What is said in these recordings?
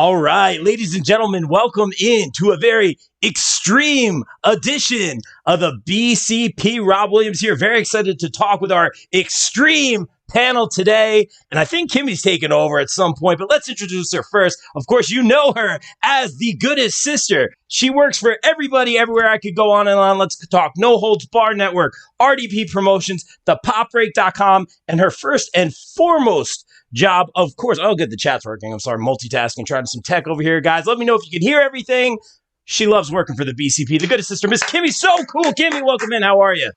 All right, ladies and gentlemen, welcome in to a very extreme edition of the BCP. Rob Williams here. Very excited to talk with our extreme panel today. And I think Kimmy's taking over at some point, but let's introduce her first. Of course, you know her as the goodest sister. She works for everybody everywhere I could go on and on. Let's talk No Holds Bar Network, RDP Promotions, thepopbreak.com, and her first and foremost job, of course. I'll get the chat's working. I'm sorry, multitasking, trying some tech over here, guys. Let me know if you can hear everything. She loves working for the BCP. The goodest sister, Miss Kimmy So KOOL. Kimmy, welcome in. How are you?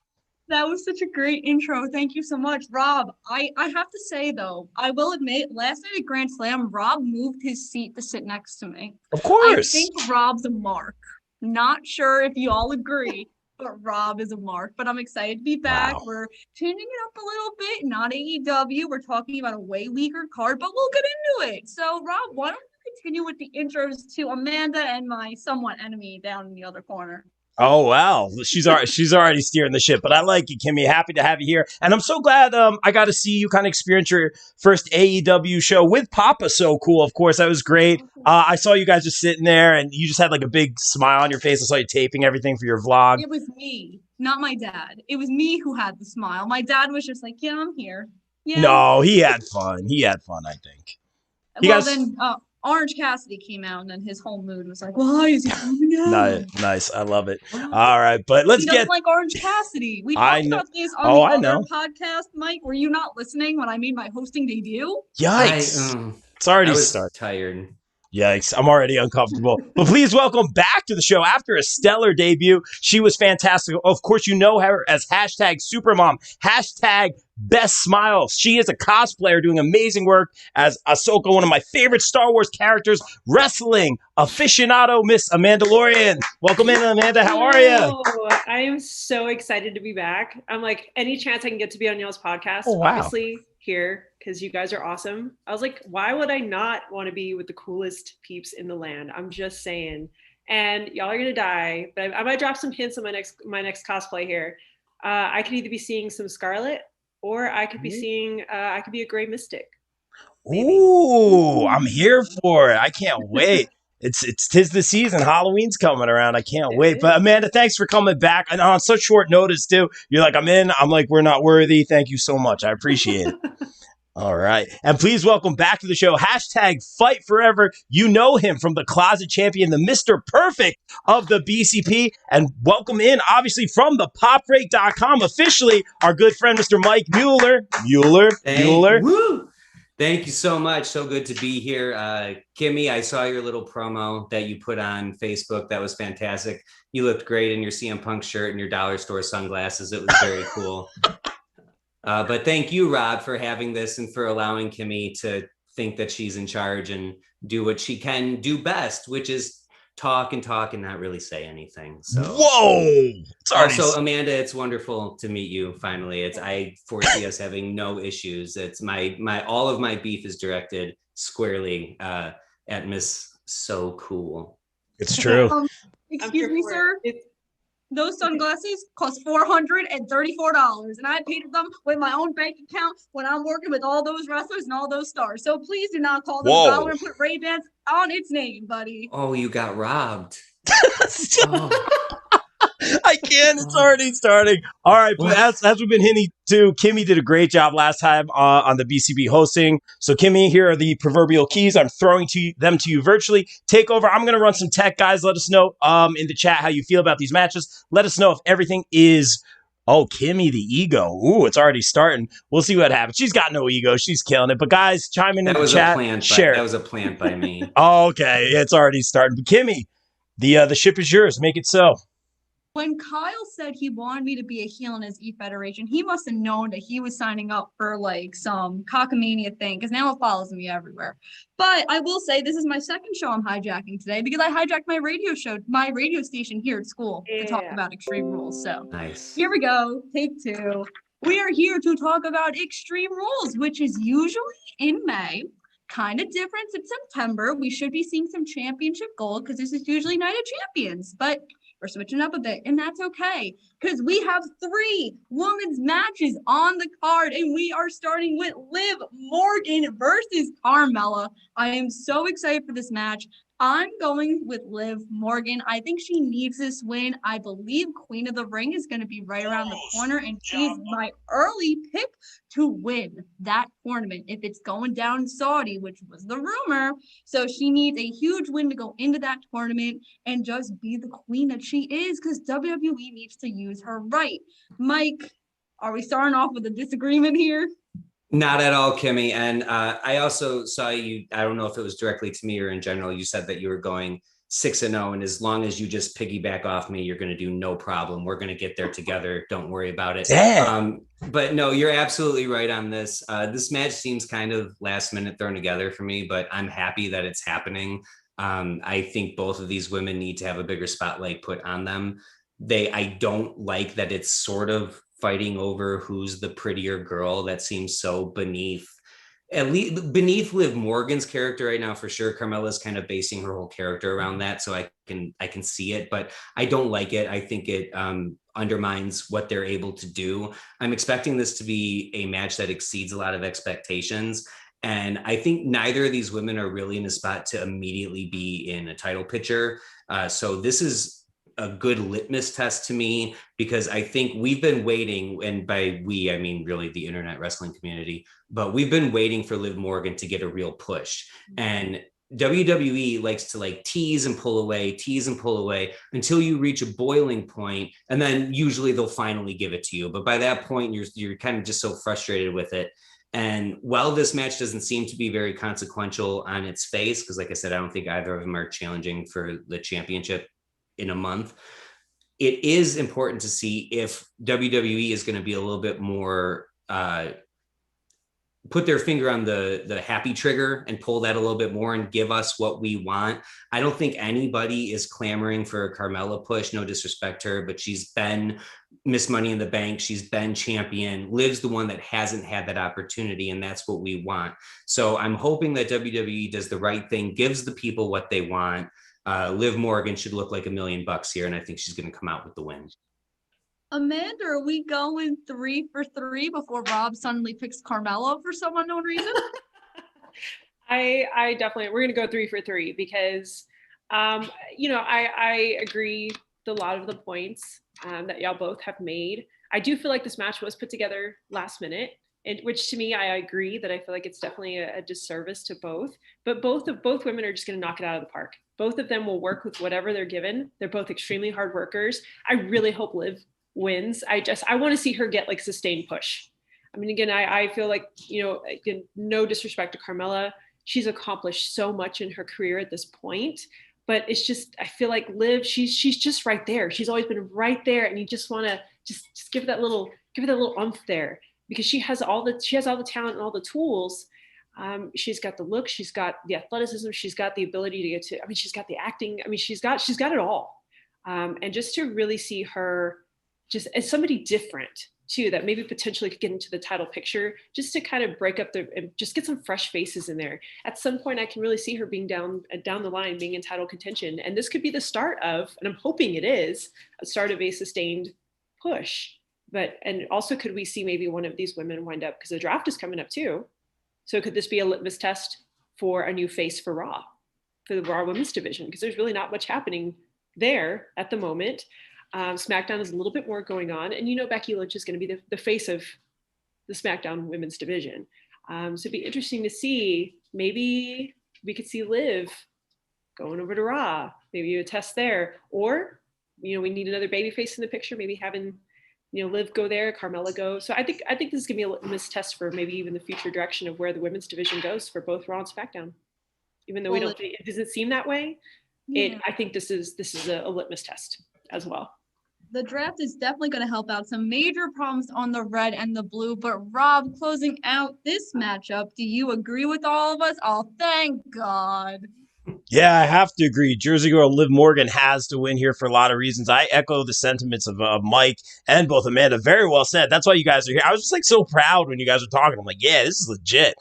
That was such a great intro. Thank you so much, Rob. I have to say, though, I will admit, last night at Grand Slam, Rob moved his seat to sit next to me. Of course. I think Rob's a mark. Not sure if you all agree, but Rob is a mark. But I'm excited to be back. Wow. We're changing it up a little bit. Not AEW. We're talking about a way weaker card, but we'll get into it. So, Rob, why don't we continue with the intros to Amanda and my somewhat enemy down in the other corner? Oh, wow. She's already steering the ship, but I like you, Kimmy. Happy to have you here. And I'm so glad I got to see you kind of experience your first AEW show with Papa So KOOL. Of course, that was great. I saw you guys just sitting there and you just had like a big smile on your face. I saw you taping everything for your vlog. It was me, not my dad. It was me who had the smile. My dad was just like, yeah, I'm here. Yeah. No, he had fun. He had fun, I think. Then Orange Cassidy came out, and then his whole mood was like, why is he coming out? Nice. I love it. All right, but let's get like Orange Cassidy. We talked about this on the other podcast, Mike. Were you not listening when I made my hosting debut? Yikes. It's already started. Tired. Yikes, I'm already uncomfortable. But please welcome back to the show after a stellar debut. She was fantastic. Of course, you know her as hashtag Supermom, hashtag Best Smiles. She is a cosplayer doing amazing work as Ahsoka, one of my favorite Star Wars characters, wrestling aficionado, Miss Amandalorian. Welcome in, Amanda. How are you? I am so excited to be back. I'm like, any chance I can get to be on y'all's podcast, obviously here, because you guys are awesome. I was like, why would I not want to be with the coolest peeps in the land? I'm just saying. And y'all are gonna die, but I might drop some hints on my next cosplay here. I could either be seeing some Scarlet, or I could be seeing I could be a gray mystic. Maybe. Ooh, I'm here for it. I can't wait. Tis the season. Halloween's coming around. I can't wait. But Amanda, thanks for coming back. And on such short notice, too. You're like, I'm in. I'm like, we're not worthy. Thank you so much. I appreciate it. All right. And please welcome back to the show. Hashtag Fight Forever. You know him from the Closet Champion, the Mr. Perfect of the BCP. And welcome in, obviously, from the popbreak.com, officially, our good friend, Mr. Mike Mueller. Mueller. Woo! Thank you so much. So good to be here. Kimmy, I saw your little promo that you put on Facebook. That was fantastic. You looked great in your CM Punk shirt and your dollar store sunglasses. It was very cool. But thank you, Rob, for having this and for allowing Kimmy to think that she's in charge and do what she can do best, which is talk and not really say anything. So whoa! Also, Amanda, it's wonderful to meet you finally. I foresee us having no issues. It's my all of my beef is directed squarely at Miss So KOOL. It's true. Excuse me, sir. Those sunglasses cost $434, and I paid for them with my own bank account when I'm working with all those wrestlers and all those stars. So please do not call them dollar and put Ray-Bans on its name, buddy. Oh, you got robbed. I can't. It's already starting. All right. But as we've been hinting to, Kimmy did a great job last time on the BCB hosting. So, Kimmy, here are the proverbial keys. I'm throwing them to you virtually. Take over. I'm going to run some tech, guys. Let us know in the chat how you feel about these matches. Let us know if everything is... Oh, Kimmy, the ego. Ooh, it's already starting. We'll see what happens. She's got no ego. She's killing it. But, guys, chime in the chat. That was a plant by me. Oh, okay. It's already starting. But, Kimmy, the ship is yours. Make it so. When Kyle said he wanted me to be a heel in his E-Federation, he must have known that he was signing up for like some cockamania thing, because now it follows me everywhere. But I will say this is my second show I'm hijacking today, because I hijacked my radio station here at school to talk about Extreme Rules. So nice. Here we go. Take two. We are here to talk about Extreme Rules, which is usually in May. Kind of different in September. We should be seeing some championship gold because this is usually Night of Champions. But We're switching up a bit, and that's okay because we have 3 women's matches on the card, and we are starting with Liv Morgan versus Carmella. I am so excited for this match. I'm going with Liv Morgan. I think she needs this win. I believe Queen of the Ring is going to be right around the corner, and she's my early pick to win that tournament if it's going down in Saudi, which was the rumor. So she needs a huge win to go into that tournament and just be the queen that she is, because WWE needs to use her right. Mike, are we starting off with a disagreement here? Not at all, Kimmy. And I also saw you, I don't know if it was directly to me or in general, you said that you were going 6-0. And as long as you just piggyback off me, you're going to do no problem. We're going to get there together. Don't worry about it. But no, you're absolutely right on this. This match seems kind of last minute thrown together for me, but I'm happy that it's happening. I think both of these women need to have a bigger spotlight put on them. I don't like that it's sort of fighting over who's the prettier girl. That seems so beneath Liv Morgan's character right now, for sure. Carmella's kind of basing her whole character around that, so I can see it, but I don't like it. I think it undermines what they're able to do. I'm expecting this to be a match that exceeds a lot of expectations, and I think neither of these women are really in a spot to immediately be in a title picture. So this is a good litmus test to me, because I think we've been waiting, and by we, I mean really the internet wrestling community, but we've been waiting for Liv Morgan to get a real push. And WWE likes to tease and pull away until you reach a boiling point, and then usually they'll finally give it to you. But by that point, you're kind of just so frustrated with it. And while this match doesn't seem to be very consequential on its face, because like I said, I don't think either of them are challenging for the championship in a month, it is important to see if WWE is going to be a little bit more put their finger on the happy trigger and pull that a little bit more and give us what we want. I don't think anybody is clamoring for a Carmella push, no disrespect to her, but she's been Miss Money in the Bank. She's been champion. Liv's the one that hasn't had that opportunity, and that's what we want. So I'm hoping that WWE does the right thing, gives the people what they want. Liv Morgan should look like $1 million here, and I think she's going to come out with the win. Amanda, are we going 3 for 3 before Rob suddenly picks Carmella for some unknown reason? I definitely, we're going to go 3 for 3 because, I agree with a lot of the points that y'all both have made. I do feel like this match was put together last minute, and which to me, I agree that I feel like it's definitely a disservice to both, but both women are just going to knock it out of the park. Both of them will work with whatever they're given. They're both extremely hard workers. I really hope Liv wins. I want to see her get sustained push. I mean, again, I feel like, again, no disrespect to Carmella. She's accomplished so much in her career at this point, but it's just, I feel like Liv, she's just right there. She's always been right there. And you just want to just give it that little oomph there, because she has all the talent and all the tools. She's got the look, she's got the athleticism, she's got the ability to get to, she's got the acting. She's got it all. And just to really see her just as somebody different too, that maybe potentially could get into the title picture, just to kind of break up and just get some fresh faces in there. At some point, I can really see her being down the line, being in title contention. And this could be the start of, and I'm hoping it is, a start of a sustained push. And also, could we see maybe one of these women wind up, because the draft is coming up too. So could this be a litmus test for a new face for Raw, for the Raw women's division? Because there's really not much happening there at the moment. SmackDown is a little bit more going on. And Becky Lynch is going to be the face of the SmackDown women's division. So it'd be interesting to see, maybe we could see Liv going over to Raw, maybe a test there. Or, we need another baby face in the picture, maybe having Liv go there, Carmella go. So I think this is gonna be a litmus test for maybe even the future direction of where the women's division goes for both Raw and SmackDown. Even though it doesn't seem that way, I think this is a litmus test as well. The draft is definitely going to help out some major problems on the red and the blue. But Rob, closing out this matchup, do you agree with all of us? Oh, thank God. Yeah, I have to agree. Jersey girl Liv Morgan has to win here for a lot of reasons. I echo the sentiments of Mike and both Amanda. Very well said. That's why you guys are here. I was just so proud when you guys were talking. I'm like, yeah, this is legit.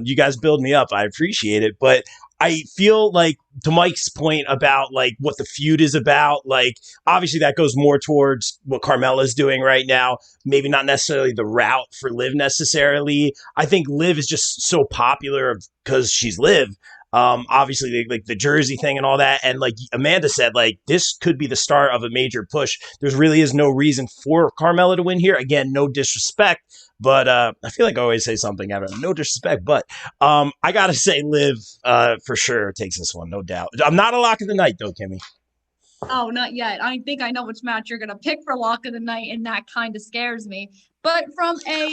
You guys build me up. I appreciate it. But I feel like, to Mike's point about like what the feud is about, like obviously that goes more towards what Carmella's doing right now. Maybe not necessarily the route for Liv necessarily. I think Liv is just so popular because she's Liv. Obviously like the jersey thing and all that. And like Amanda said, like this could be the start of a major push. There really is no reason for Carmella to win here. Again, no disrespect, but I feel like I always say something out of no disrespect, but I gotta say Liv for sure takes this one, no doubt. I'm not a lock of the night though, Kimmy. Oh, not yet. I think I know which match you're gonna pick for lock of the night, and that kind of scares me. But from a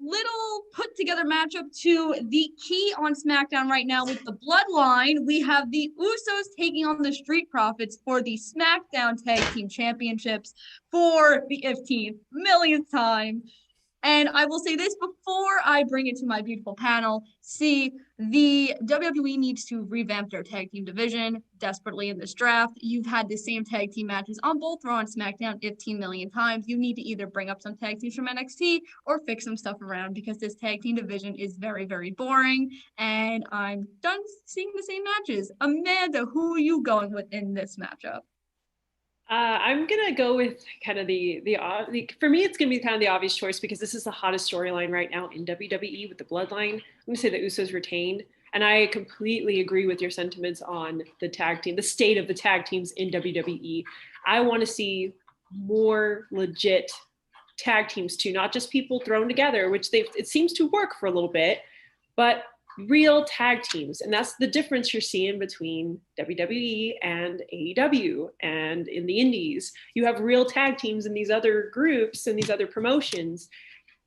little put together matchup to the key on SmackDown right now with the Bloodline, we have the Usos taking on the Street Profits for the SmackDown Tag Team Championships for the 15th millionth time. And I will say this before I bring it to my beautiful panel. See, the WWE needs to revamp their tag team division desperately in this draft. You've had the same tag team matches on both Raw and SmackDown 15 million times. You need to either bring up some tag teams from NXT or fix some stuff around because this tag team division is very, very boring. And I'm done seeing the same matches. Amanda, who are you going with in this matchup? I'm gonna go with kind of the for me, it's gonna be kind of the obvious choice because this is the hottest storyline right now in WWE with the Bloodline. I'm gonna say the Usos retained, and I completely agree with your sentiments on the tag team, the state of the tag teams in WWE. I want to see more legit tag teams too, not just people thrown together, which it seems to work for a little bit, but real tag teams. And that's the difference you're seeing between WWE and AEW and in the indies. You have real tag teams in these other groups and these other promotions.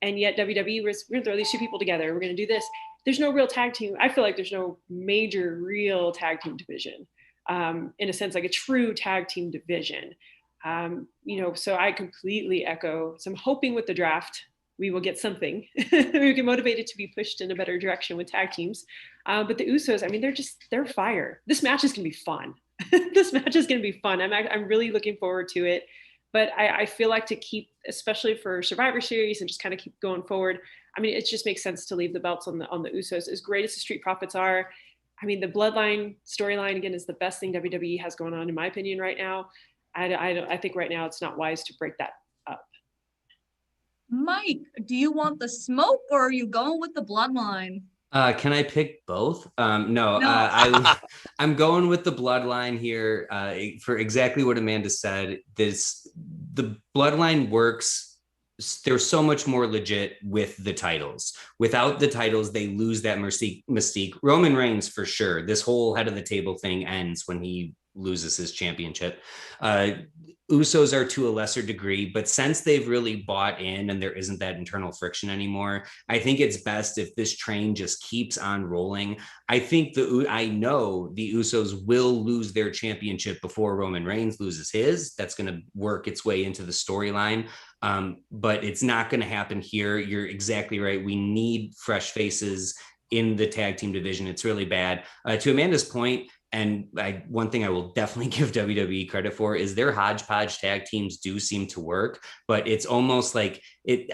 And yet WWE was, we're gonna throw these two people together. We're gonna do this. There's no real tag team. I feel like there's no major real tag team division. In a sense, like a true tag team division. So I completely echo. So I'm hoping with the draft, we will get something. We get motivated to be pushed in a better direction with tag teams. But the Usos, I mean, they're fire. This match is going to be fun. This match is going to be fun. I'm really looking forward to it. But I feel like to keep, especially for Survivor Series and just kind of keep going forward, I mean, it just makes sense to leave the belts on the Usos. As great as the Street Profits are, I mean, the Bloodline storyline, again, is the best thing WWE has going on, in my opinion, right now. I think right now it's not wise to break that up. Mike, do you want the smoke or are you going with the Bloodline? Can I pick both? No. I'm going with the Bloodline here for exactly what Amanda said. The Bloodline works. They're so much more legit with the titles. Without the titles, they lose that mystique. Roman Reigns, for sure. This whole head of the table thing ends when he loses his championship. Usos are to a lesser degree, but since they've really bought in and there isn't that internal friction anymore, I think it's best if this train just keeps on rolling. I know the Usos will lose their championship before Roman Reigns loses his. That's going to work its way into the storyline. But it's not going to happen here. You're exactly right. We need fresh faces in the tag team division. It's really bad. To Amanda's point, and one thing I will definitely give WWE credit for is their hodgepodge tag teams do seem to work, but it's almost like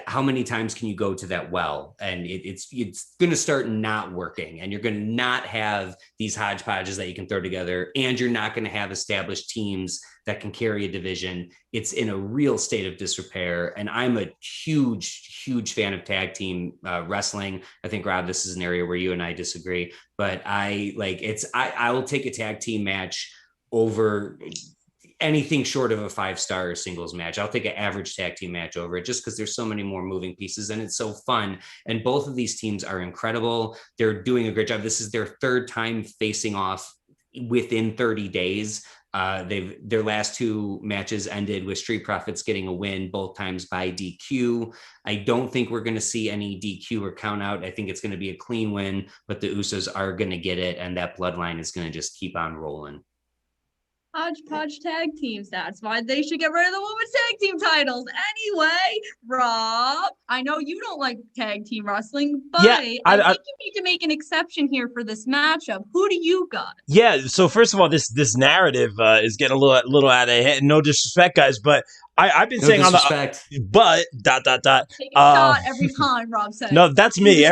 how many times can you go to that well? And it's going to start not working, and you're going to not have these hodgepodges that you can throw together, and you're not going to have established teams that can carry a division. It's in a real state of disrepair. And I'm a huge fan of tag team wrestling. I think, Rob, this is an area where you and I disagree, but I will take a tag team match over anything short of a 5-star singles match. I'll take an average tag team match over it just because there's so many more moving pieces and it's so fun. And both of these teams are incredible. They're doing a great job. This is their third time facing off within 30 days. Their last two matches ended with Street Profits getting a win, both times by DQ. I don't think we're going to see any DQ or count out. I think it's going to be a clean win, but the Usos are going to get it, and that bloodline is going to just keep on rolling. Hodgepodge tag teams. That's why they should get rid of the women's tag team titles. Anyway, Rob, I know you don't like tag team wrestling, but I think you need to make an exception here for this matchup. Who do you got? Yeah, so first of all, this narrative is getting a little out of hand. No disrespect, guys, but I've been No saying disrespect. but ... Take a shot every time, Rob said. No, that's me.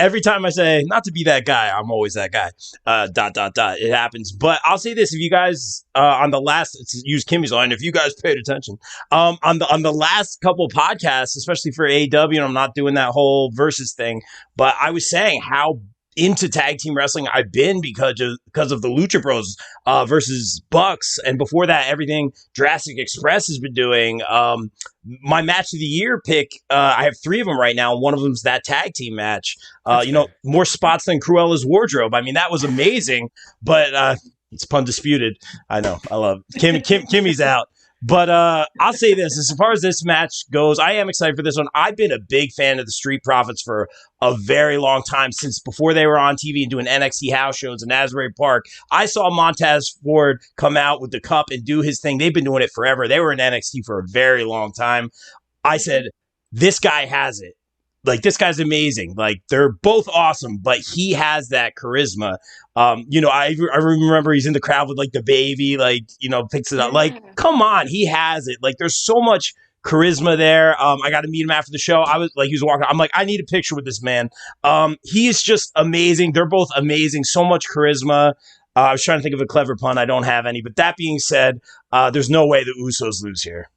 Every time I say not to be that guy, I'm always that guy. ... It happens. But I'll say this: if you guys on the last, use Kimmy's line, if you guys paid attention, on the last couple podcasts, especially for AEW, and I'm not doing that whole versus thing, but I was saying how into tag team wrestling I've been because of the Lucha Bros versus Bucks, and before that, everything Jurassic Express has been doing. My match of the year pick, I have 3 of them right now. One of them's that tag team match. More spots than Cruella's wardrobe. I mean, that was amazing, but it's pun disputed. I know. I love it. Kimmy's out. But I'll say this, as far as this match goes, I am excited for this one. I've been a big fan of the Street Profits for a very long time, since before they were on TV and doing NXT house shows in Asbury Park. I saw Montez Ford come out with the cup and do his thing. They've been doing it forever. They were in NXT for a very long time. I said, this guy has it. Like, this guy's amazing. Like, they're both awesome, but he has that charisma. I remember he's in the crowd with, like, the baby, like, picks it up. Like, come on, he has it. Like, there's so much charisma there. I got to meet him after the show. I was like, he was walking. I'm like, I need a picture with this man. He is just amazing. They're both amazing. So much charisma. I was trying to think of a clever pun. I don't have any. But that being said, there's no way the Usos lose here.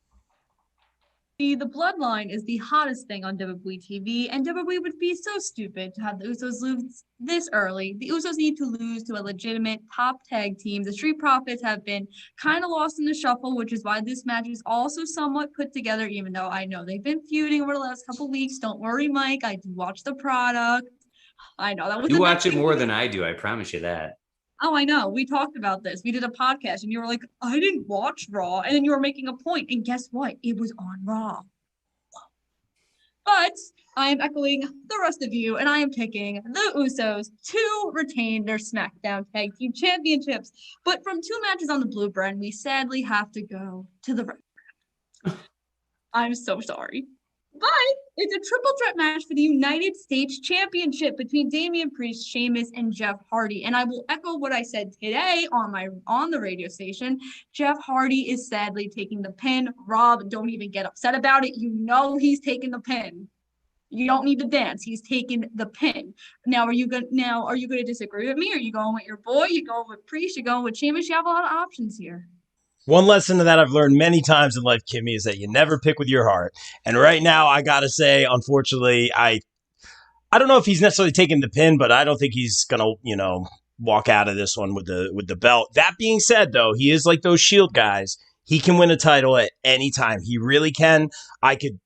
The Bloodline is the hottest thing on WWE TV, and WWE would be so stupid to have the Usos lose this early. The Usos need to lose to a legitimate top tag team. The Street Profits have been kind of lost in the shuffle, which is why this match is also somewhat put together, even though I know they've been feuding over the last couple weeks. Don't worry, Mike. I do watch the product. I know that was. You watch it more than I do. I promise you that. Oh, I know. We talked about this. We did a podcast, and you were like, I didn't watch Raw. And then you were making a point, and guess what? It was on Raw. But I am echoing the rest of you, and I am picking the Usos to retain their SmackDown Tag Team Championships. But from 2 matches on the Blue Brand, we sadly have to go to the Red Brand. I'm so sorry. But it's a triple threat match for the United States Championship between Damian Priest, Sheamus, and Jeff Hardy. And I will echo what I said today on the radio station. Jeff Hardy is sadly taking the pin. Rob, don't even get upset about it. You know he's taking the pin. You don't need to dance. He's taking the pin. Now, are you going to disagree with me? Are you going with your boy? You going with Priest? You going with Sheamus? You have a lot of options here. One lesson that I've learned many times in life, Kimmy, is that you never pick with your heart. And right now, I got to say, unfortunately, I don't know if he's necessarily taking the pin, but I don't think he's going to, walk out of this one with the belt. That being said, though, he is like those Shield guys. He can win a title at any time. He really can. I could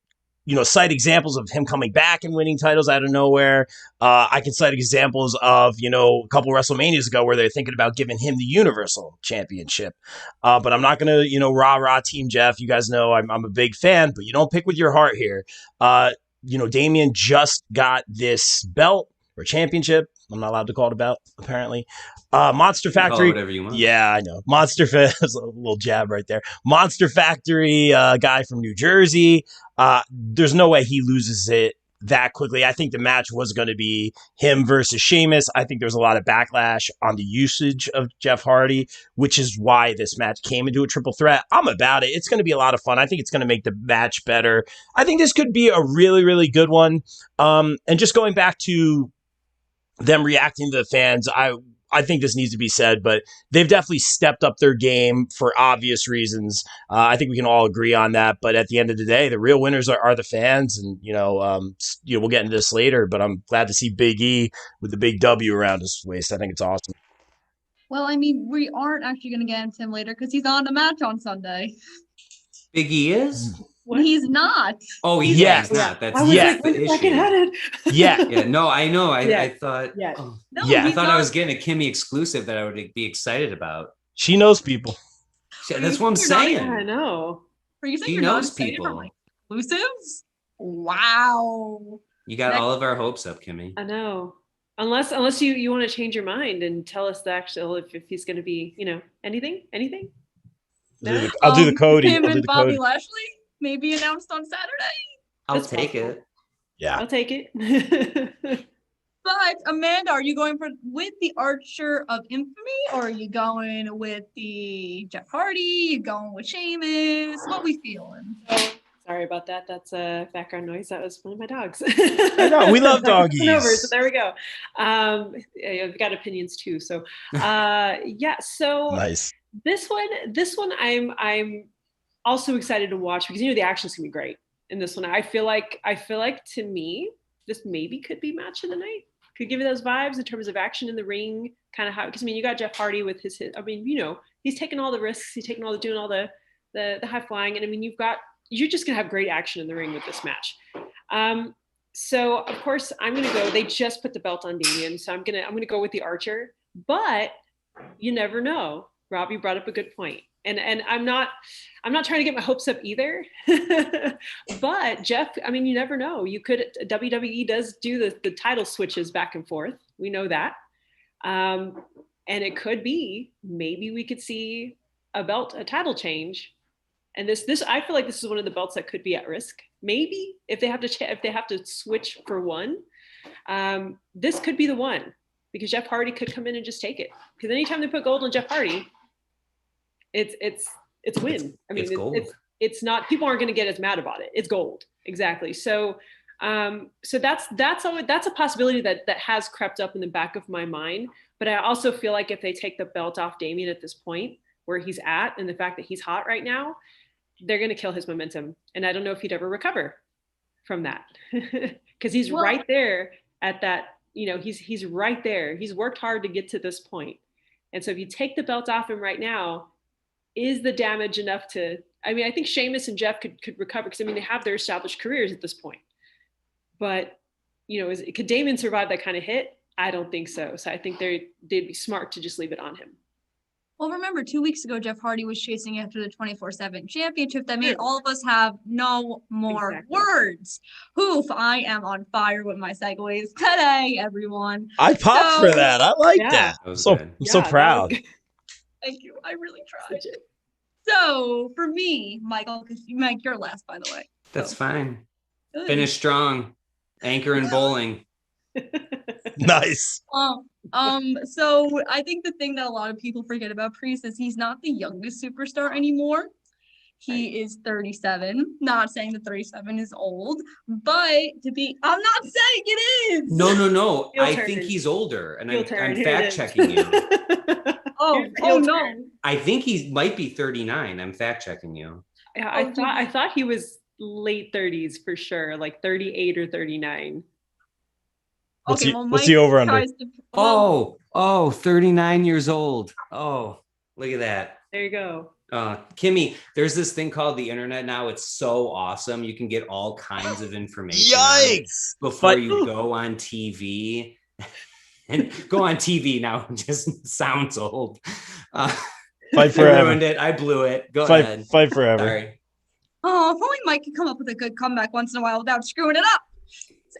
cite examples of him coming back and winning titles out of nowhere. I can cite examples of, a couple WrestleManias ago where they're thinking about giving him the Universal Championship. But I'm not going to, rah-rah Team Jeff. You guys know I'm a big fan, but you don't pick with your heart here. Damian just got this belt or championship. I'm not allowed to call it a belt, apparently. Monster Factory. Whatever you want. Yeah, I know. Monster That's a little jab right there. Monster Factory guy from New Jersey. There's no way he loses it that quickly. I think the match was going to be him versus Sheamus. I think there's a lot of backlash on the usage of Jeff Hardy, which is why this match came into a triple threat. I'm about it. It's going to be a lot of fun. I think it's going to make the match better. I think this could be a really, really good one. And just going back to them reacting to the fans, I think this needs to be said, but they've definitely stepped up their game for obvious reasons. I think we can all agree on that. But at the end of the day, the real winners are the fans. And, we'll get into this later, but I'm glad to see Big E with the big W around his waist. I think it's awesome. Well, I mean, we aren't actually going to get into him later because he's on the match on Sunday. Big E is? What? He's not. Oh, he's not. That's the issue. Yeah. No, I know. I thought. Yeah. Oh, No, I thought I was getting a Kimmy exclusive that I would be excited about. She knows people. That's what I'm saying. I know. Are you saying She you're knows not excited people. for my exclusives? Wow. You got all of our hopes up, Kimmy. I know. Unless you want to change your mind and tell us the actual if he's going to be, anything. No? I'll do the Cody. Him and Bobby Cody. Lashley maybe announced on Saturday. I'll That's take possible. it. Yeah. I'll take it. But Amanda, are you going with the Archer of Infamy, or are you going with the Jeff Hardy? You going with Sheamus? What we feeling? Sorry about that. That's a background noise. That was one of my dogs. I know, we love doggies. So there we go. I've got opinions too. So yeah. So Nice. This one, I'm also excited to watch because the action's gonna be great in this one. I feel like to me, this maybe could be match of the night. Could give you those vibes in terms of action in the ring, kind of how, because you got Jeff Hardy with his he's taking all the risks, he's taking doing all the high flying, and you're just gonna have great action in the ring with this match. So of course I'm gonna go. They just put the belt on Damian, so I'm gonna go with the Archer. But you never know. Robbie brought up a good point, and I'm not trying to get my hopes up either. But Jeff, you never know. You could WWE does do the title switches back and forth. We know that, and it could be maybe we could see a title change. And this I feel like this is one of the belts that could be at risk. Maybe if they have to switch for one, this could be the one, because Jeff Hardy could come in and just take it. Because anytime they put gold on Jeff Hardy, it's win. It's gold. It's not, people aren't going to get as mad about it. It's gold. Exactly. So that's a possibility that has crept up in the back of my mind. But I also feel like if they take the belt off Damian at this point where he's at, and the fact that he's hot right now, they're going to kill his momentum. And I don't know if he'd ever recover from that, because he's right there at that, he's right there. He's worked hard to get to this point. And so if you take the belt off him right now, is the damage enough to, I think Sheamus and Jeff could recover, because they have their established careers at this point. But, could Damian survive that kind of hit? I don't think so. So I think they'd be smart to just leave it on him. Well, remember 2 weeks ago, Jeff Hardy was chasing after the 24/7 championship that made all of us have no more words. Oof, I am on fire with my segues today, everyone. I popped for that. I like that. I'm so proud. Thank you. I really tried. So for me, Michael, because Mike, you're last, by the way. That's fine. Good. Finish strong. Anchor and bowling. Nice. So I think the thing that a lot of people forget about Priest is he's not the youngest superstar anymore. He is 37. Not saying that 37 is old, but I'm not saying it is. No. I think he's older, and I'm fact checking you. Oh no. I think he might be 39. I'm fact checking you. Yeah, I thought he was late 30s for sure, like 38 or 39. What's he over under? 39 years old. Oh, look at that. There you go. Kimmy, there's this thing called the internet now. It's so awesome. You can get all kinds of information. Yikes! Before you go on TV. And go on TV now. Just sounds old. Fight forever. I ruined it. I blew it. Go ahead. Fight forever. Sorry. Oh, if only Mike could come up with a good comeback once in a while without screwing it up.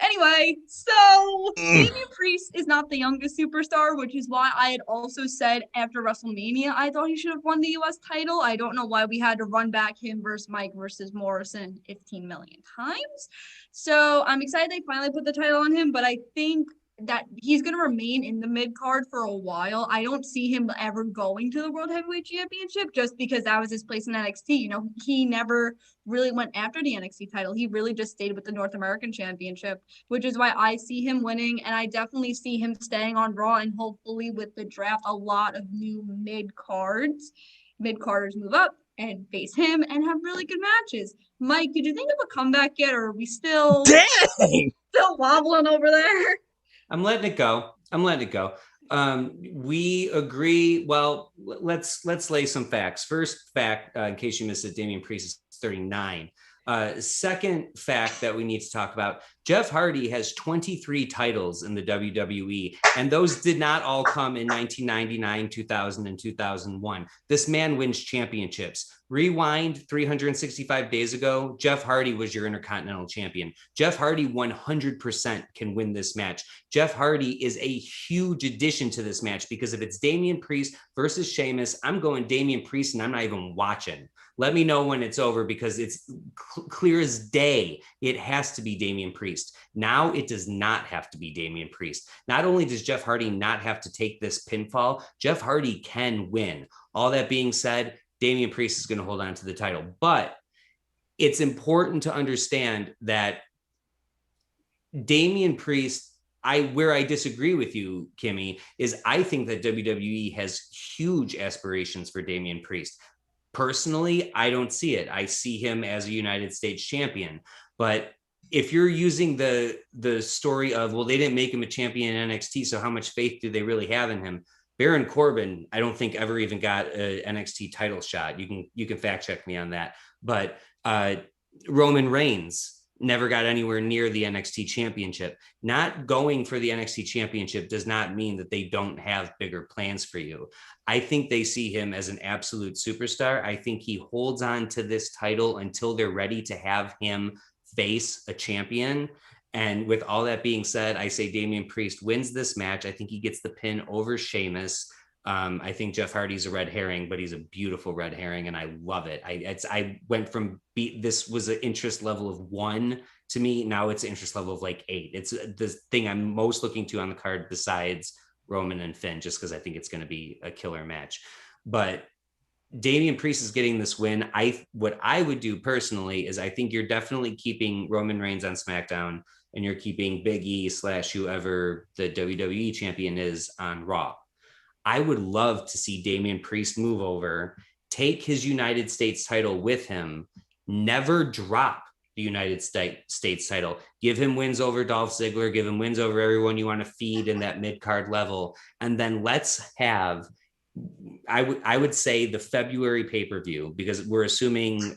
Anyway, so Damian Priest is not the youngest superstar, which is why I had also said after WrestleMania I thought he should have won the U.S. title. I don't know why we had to run back him versus Mike versus Morrison 15 million times. So I'm excited they finally put the title on him, but I think that he's going to remain in the mid card for a while. I don't see him ever going to the World Heavyweight Championship just because that was his place in NXT. He never really went after the NXT title. He really just stayed with the North American Championship, which is why I see him winning. And I definitely see him staying on Raw, and hopefully with the draft, a lot of new mid-carders move up and face him and have really good matches. Mike, did you think of a comeback yet, or are we still wobbling over there? I'm letting it go. We agree. Well, let's lay some facts. First fact, in case you missed it, Damian Priest is 39. Second fact that we need to talk about, Jeff Hardy has 23 titles in the WWE, and those did not all come in 1999, 2000, and 2001. This man wins championships. Rewind 365 days ago, Jeff Hardy was your Intercontinental Champion. Jeff Hardy 100% can win this match. Jeff Hardy is a huge addition to this match, because if it's Damian Priest versus Sheamus, I'm going Damian Priest, and I'm not even watching. Let me know when it's over, because it's clear as day. It has to be Damian Priest. Now it does not have to be Damian Priest. Not only does Jeff Hardy not have to take this pinfall, Jeff Hardy can win. All that being said, Damian Priest is going to hold on to the title. But it's important to understand that Damian Priest, where I disagree with you, Kimmy, is I think that WWE has huge aspirations for Damian Priest. Personally, I don't see it. I see him as a United States champion. But if you're using the story of, well, they didn't make him a champion in NXT, so how much faith do they really have in him? Baron Corbin, I don't think ever even got an NXT title shot. You can fact check me on that. But Roman Reigns never got anywhere near the NXT championship. Not going for the NXT championship does not mean that they don't have bigger plans for you. I think they see him as an absolute superstar. I think he holds on to this title until they're ready to have him face a champion. And with all that being said, I say Damian Priest wins this match. I think he gets the pin over Sheamus. I think Jeff Hardy's a red herring, but he's a beautiful red herring, and I love it. I went from this was an interest level of 1 to me. Now it's an interest level of like 8. It's the thing I'm most looking to on the card besides Roman and Finn, just because I think it's going to be a killer match. But Damian Priest is getting this win. What I would do personally is I think you're definitely keeping Roman Reigns on SmackDown, and you're keeping Big E / whoever the WWE champion is on Raw. I would love to see Damian Priest move over, take his United States title with him, never drop the United States title, give him wins over Dolph Ziggler, give him wins over everyone you want to feed in that mid-card level. And then let's have, I would say the February pay-per-view, because we're assuming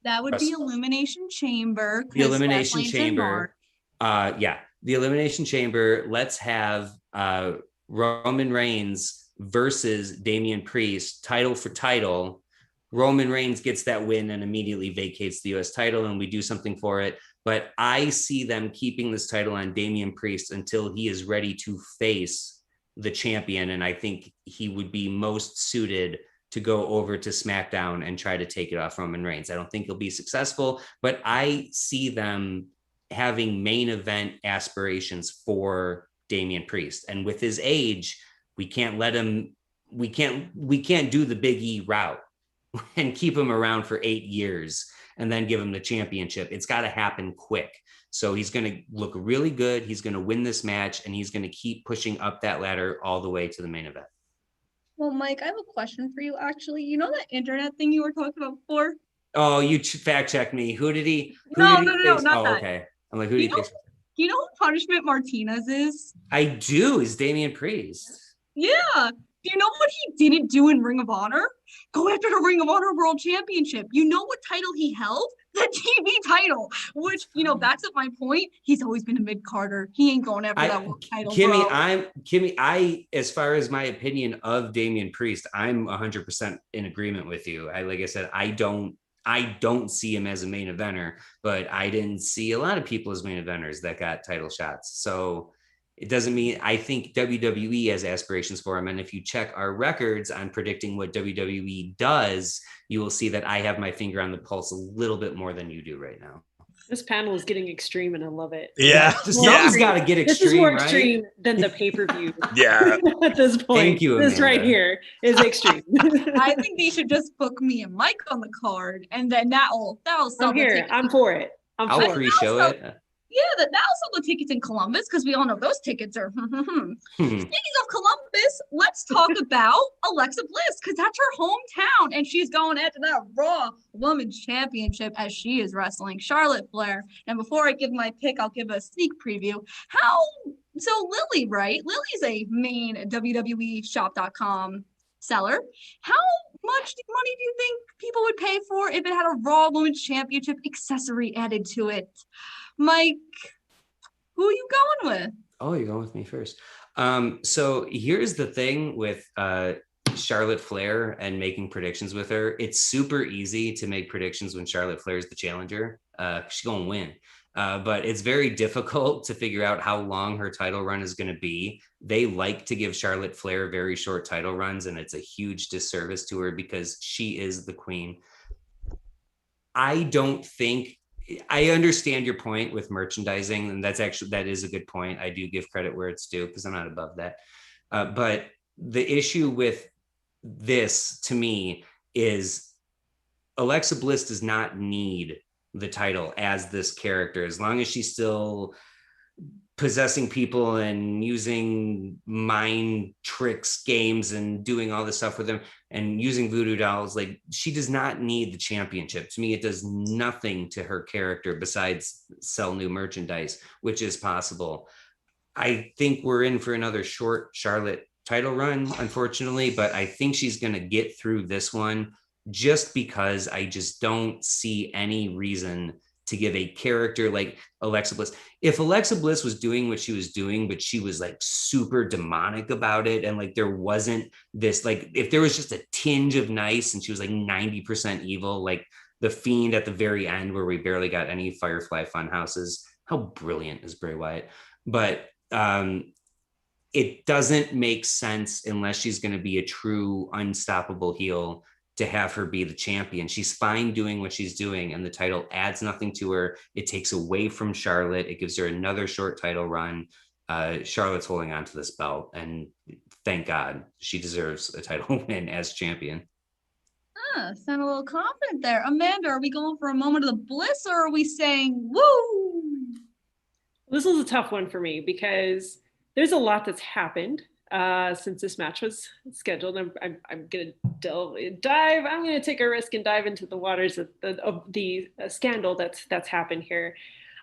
that would be Elimination Chamber. The Elimination Chamber. The Elimination Chamber. Let's have Roman Reigns versus Damian Priest, title for title. Roman Reigns gets that win and immediately vacates the US title, and we do something for it. But I see them keeping this title on Damian Priest until he is ready to face the champion. And I think he would be most suited to go over to SmackDown and try to take it off Roman Reigns. I don't think he'll be successful, but I see them having main event aspirations for Damian Priest. And with his age, we can't let him, we can't do the Big E route and keep him around for 8 years and then give him the championship. It's got to happen quick. So he's going to look really good. He's going to win this match, and he's going to keep pushing up that ladder all the way to the main event. Well, Mike, I have a question for you, actually. You know that internet thing you were talking about before? Oh, you fact checked me. Who did he? No, not that. Okay. I'm like, who did he face? Do you know who Punishment Martinez is? I do. Is Damian Priest. Yeah. Do you know what he didn't do in Ring of Honor? Go after the Ring of Honor World Championship. You know what title he held? The TV title, which, backs up my point. He's always been a mid-carder. He ain't going after that world title, Kimmy, as far as my opinion of Damian Priest, I'm 100% in agreement with you. Like I said, I don't see him as a main eventer, but I didn't see a lot of people as main eventers that got title shots. So it doesn't mean I think WWE has aspirations for him. And if you check our records on predicting what WWE does, you will see that I have my finger on the pulse a little bit more than you do right now. This panel is getting extreme, and I love it. Yeah. Something's got to get extreme. This is more right? extreme than the pay-per-view. Yeah. At this point. Thank you, This Amanda. right here is extreme. I think they should just book me and Mike on the card, and then that'll sell I'm the here. tickets. I'm for it. I'll pre-show it. Yeah, that'll sell the tickets in Columbus, because we all know those tickets are. Speaking of Columbus, let's talk about Alexa Bliss, because that's her hometown, and she's going after that Raw Women's Championship as she is wrestling Charlotte Flair. And before I give my pick, I'll give a sneak preview. So Lily, right? Lily's a main WWE Shop.com seller. How much money do you think people would pay for if it had a Raw Women's Championship accessory added to it? Mike, who are you going with? Oh, you're going with me first. So here's the thing with Charlotte Flair and making predictions with her. It's super easy to make predictions when Charlotte Flair is the challenger. She's going to win. But it's very difficult to figure out how long her title run is going to be. They like to give Charlotte Flair very short title runs, and it's a huge disservice to her because she is the queen. I don't think, I understand your point with merchandising, and that is a good point. I do give credit where it's due because I'm not above that. But the issue with this to me is Alexa Bliss does not need the title as this character, as long as she's still possessing people and using mind tricks games and doing all this stuff with them and using voodoo dolls. Like, she does not need the championship. To me, it does nothing to her character besides sell new merchandise, which is possible. I think we're in for another short Charlotte title run, unfortunately, but I think she's going to get through this one just because I just don't see any reason to give a character like Alexa Bliss. If Alexa Bliss was doing what she was doing, but she was like super demonic about it, and like there wasn't this, like if there was just a tinge of nice and she was like 90% evil, like the Fiend at the very end where we barely got any Firefly fun houses. How brilliant is Bray Wyatt? But it doesn't make sense unless she's going to be a true unstoppable heel to have her be the champion. She's fine doing what she's doing, and the title adds nothing to her. It takes away from Charlotte. It gives her another short title run. Charlotte's holding on to this belt, and thank God, she deserves a title win as champion. Sound a little confident there. Amanda, are we going for a moment of the bliss, or are we saying woo? This was a tough one for me because there's a lot that's happened since this match was scheduled. I'm going to dive. I'm going to take a risk and dive into the waters of the scandal that's happened here.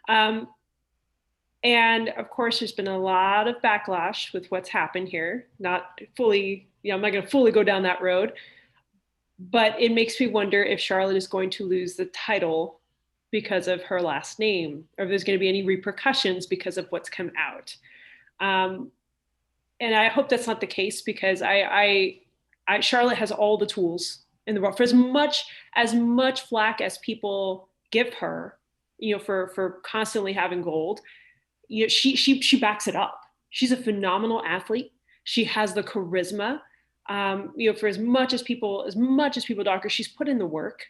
And of course, there's been a lot of backlash with what's happened here. Not fully, I'm not going to fully go down that road, but it makes me wonder if Charlotte is going to lose the title because of her last name, or if there's going to be any repercussions because of what's come out. And I hope that's not the case, because Charlotte has all the tools in the world. For as much flack as people give her, for constantly having gold, she backs it up. She's a phenomenal athlete. She has the charisma. For as much as people dock her, she's put in the work.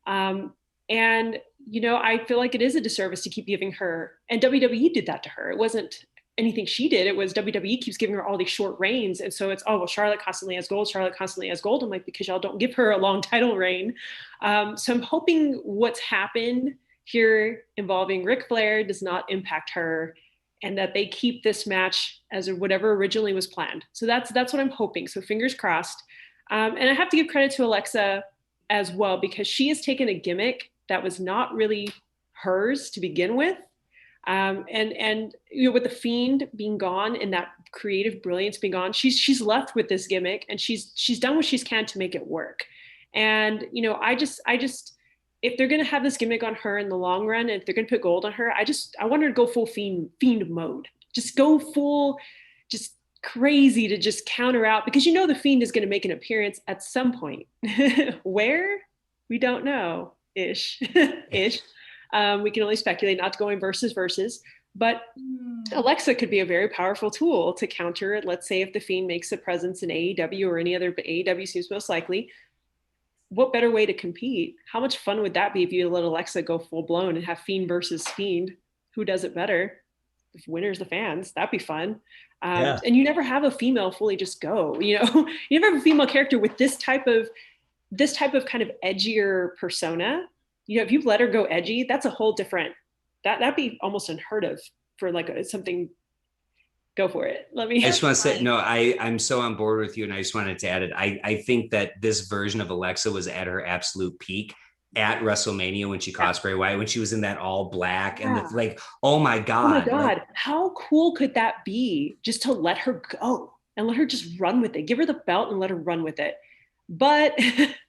And I feel like it is a disservice to keep giving her, and WWE did that to her. It wasn't anything she did. It was WWE keeps giving her all these short reigns. And so it's, Charlotte constantly has gold. Charlotte constantly has gold. I'm like, because y'all don't give her a long title reign. So I'm hoping what's happened here involving Ric Flair does not impact her, and that they keep this match as whatever originally was planned. So that's what I'm hoping. So fingers crossed. And I have to give credit to Alexa as well, because she has taken a gimmick that was not really hers to begin with. And with the Fiend being gone and that creative brilliance being gone, she's left with this gimmick, and she's done what she can to make it work. And I just if they're gonna have this gimmick on her in the long run, and if they're gonna put gold on her, I want her to go full fiend mode. Just go full, just crazy to just counter out, because the Fiend is gonna make an appearance at some point. Where? We don't know. Ish. We can only speculate, not to go in versus, but Alexa could be a very powerful tool to counter it. Let's say if the Fiend makes a presence in AEW or any other, but AEW seems most likely. What better way to compete? How much fun would that be if you let Alexa go full blown and have Fiend versus Fiend? Who does it better? If winners the fans, that'd be fun. And you never have a female fully just go. You never have a female character with this type of kind of edgier persona. If you let her go edgy, that's a whole different, that'd be almost unheard of for like something. Go for it. I just want to say, no, I'm so on board with you. And I just wanted to add it. I think that this version of Alexa was at her absolute peak at WrestleMania when she cosplayed Bray Wyatt, when she was in that all black and oh my God. How cool could that be, just to let her go and let her just run with it, give her the belt and let her run with it. But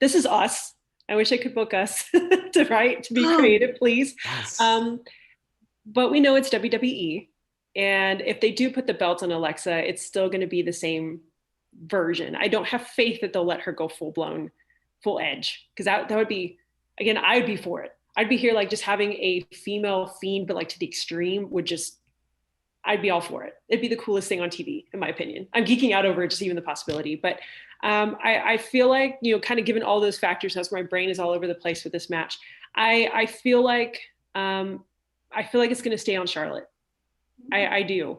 this is us. I wish I could book us to be creative, please. Yes. But we know it's WWE. And if they do put the belt on Alexa, it's still going to be the same version. I don't have faith that they'll let her go full edge. Because that would be, again, I'd be for it. I'd be here like just having a female Fiend, but like to the extreme I'd be all for it. It'd be the coolest thing on TV, in my opinion. I'm geeking out over just even the possibility. But I feel like, kind of given all those factors, as my brain is all over the place with this match, I feel like it's going to stay on Charlotte. I do.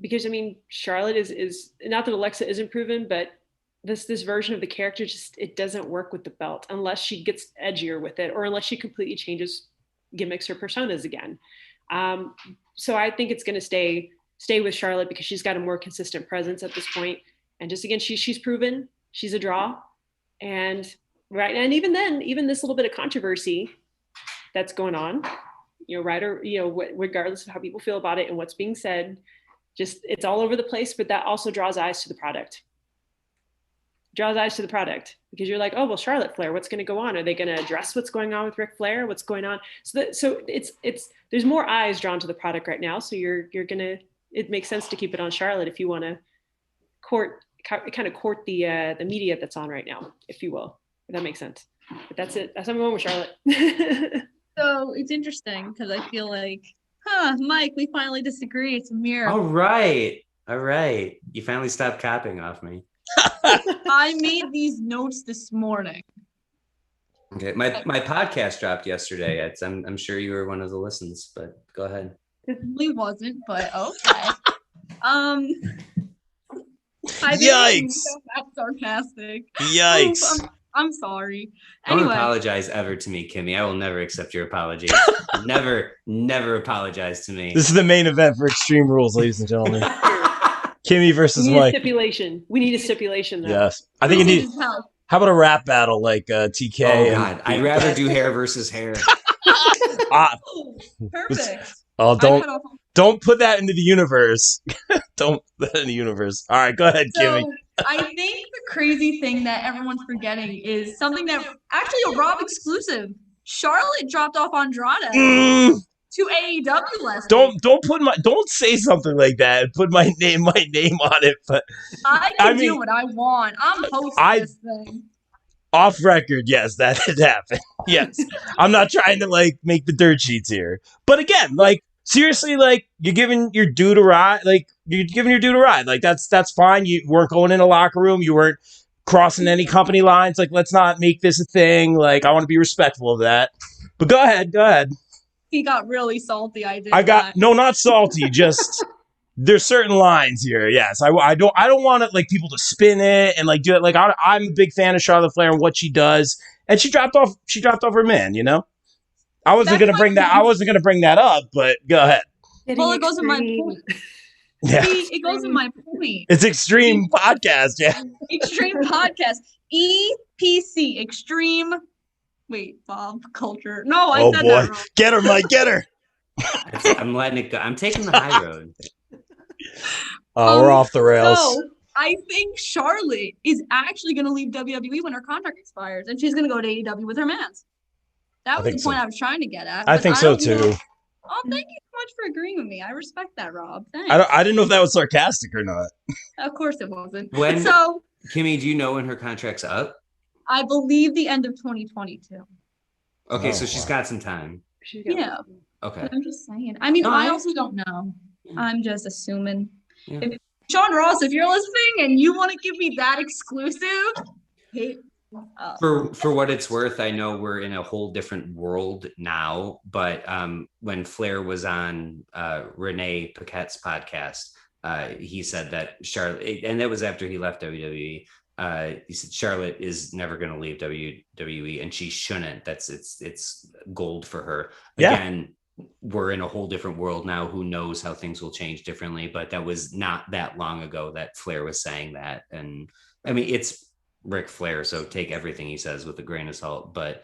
Because I mean, Charlotte is not that Alexa isn't proven, but this version of the character it doesn't work with the belt unless she gets edgier with it, or unless she completely changes gimmicks or personas again. So I think it's going to stay with Charlotte because she's got a more consistent presence at this point. And just again, she's proven she's a draw. And right, and even then, even this little bit of controversy that's going on, right, or regardless of how people feel about it and what's being said, just it's all over the place. But that also draws eyes to the product. Because you're like, oh well, Charlotte Flair, what's going to go on? Are they going to address what's going on with Ric Flair? What's going on? So it's there's more eyes drawn to the product right now. So it makes sense to keep it on Charlotte if you want to court the media that's on right now, if you will. If that makes sense. But that's it. That's how I'm going with Charlotte. So it's interesting because I feel like, Mike, we finally disagree. It's a mirror. All right. You finally stopped copying off me. I made these notes this morning. Okay, my podcast dropped yesterday. I'm sure you were one of the listens, but go ahead. It wasn't, but okay. Yikes! That's sarcastic. Yikes! I'm sorry. Anyway. Don't apologize ever to me, Kimmy. I will never accept your apology. never apologize to me. This is the main event for Extreme Rules, ladies and gentlemen. Kimmy versus Mike. We need a stipulation. Though. Yes, I think you need. How about a rap battle like TK? Oh God, I'd rather do hair versus hair. Perfect. Oh, don't put that into the universe. Don't put that in the universe. All right, go ahead, Kimmy. I think the crazy thing that everyone's forgetting is something that actually a Rob exclusive. Charlotte dropped off Andrade to AEW last week. Don't say something like that and put my name on it. But I can do what I want. I'm hosting this thing. Off record, yes, that did happen. Yes, I'm not trying to make the dirt sheets here, but again, seriously, you're giving your dude a ride. That's fine. You weren't going in a locker room. You weren't crossing any company lines. Let's not make this a thing. I want to be respectful of that. But go ahead. He got really salty. No, not salty. Just there's certain lines here. Yes, I don't want people to spin it and do it. I'm a big fan of Charlotte Flair and what she does, and she dropped off her man. I wasn't gonna bring that up, but go ahead. Well, it goes in my point. Yeah. See, it goes in my point. It's Extreme Podcast, yeah. Extreme Podcast. EPC. Extreme. Wait, Bob Culture. No, I said that wrong. Get her, Mike. Get her. I'm letting it go. I'm taking the high road. We're off the rails. So I think Charlotte is actually going to leave WWE when her contract expires, and she's going to go to AEW with her mans. That was the point I was trying to get at. I think so too. Oh, thank you so much for agreeing with me. I respect that, Rob. Thanks. I didn't know if that was sarcastic or not. Of course it wasn't. Kimmy, do you know when her contract's up? I believe the end of 2022. Okay, so she's got some time. Yeah. Okay. But I'm just saying. I mean, I also don't know. I'm just assuming. Yeah. Sean Ross, if you're listening and you want to give me that exclusive, for what it's worth, I know we're in a whole different world now, but when Flair was on Renee Paquette's podcast, he said that Charlotte, and that was after he left WWE, he said Charlotte is never going to leave WWE, and she shouldn't. It's gold for her. Again, we're in a whole different world now. Who knows how things will change differently, but that was not that long ago that Flair was saying that. And I mean, it's Ric Flair, so take everything he says with a grain of salt. But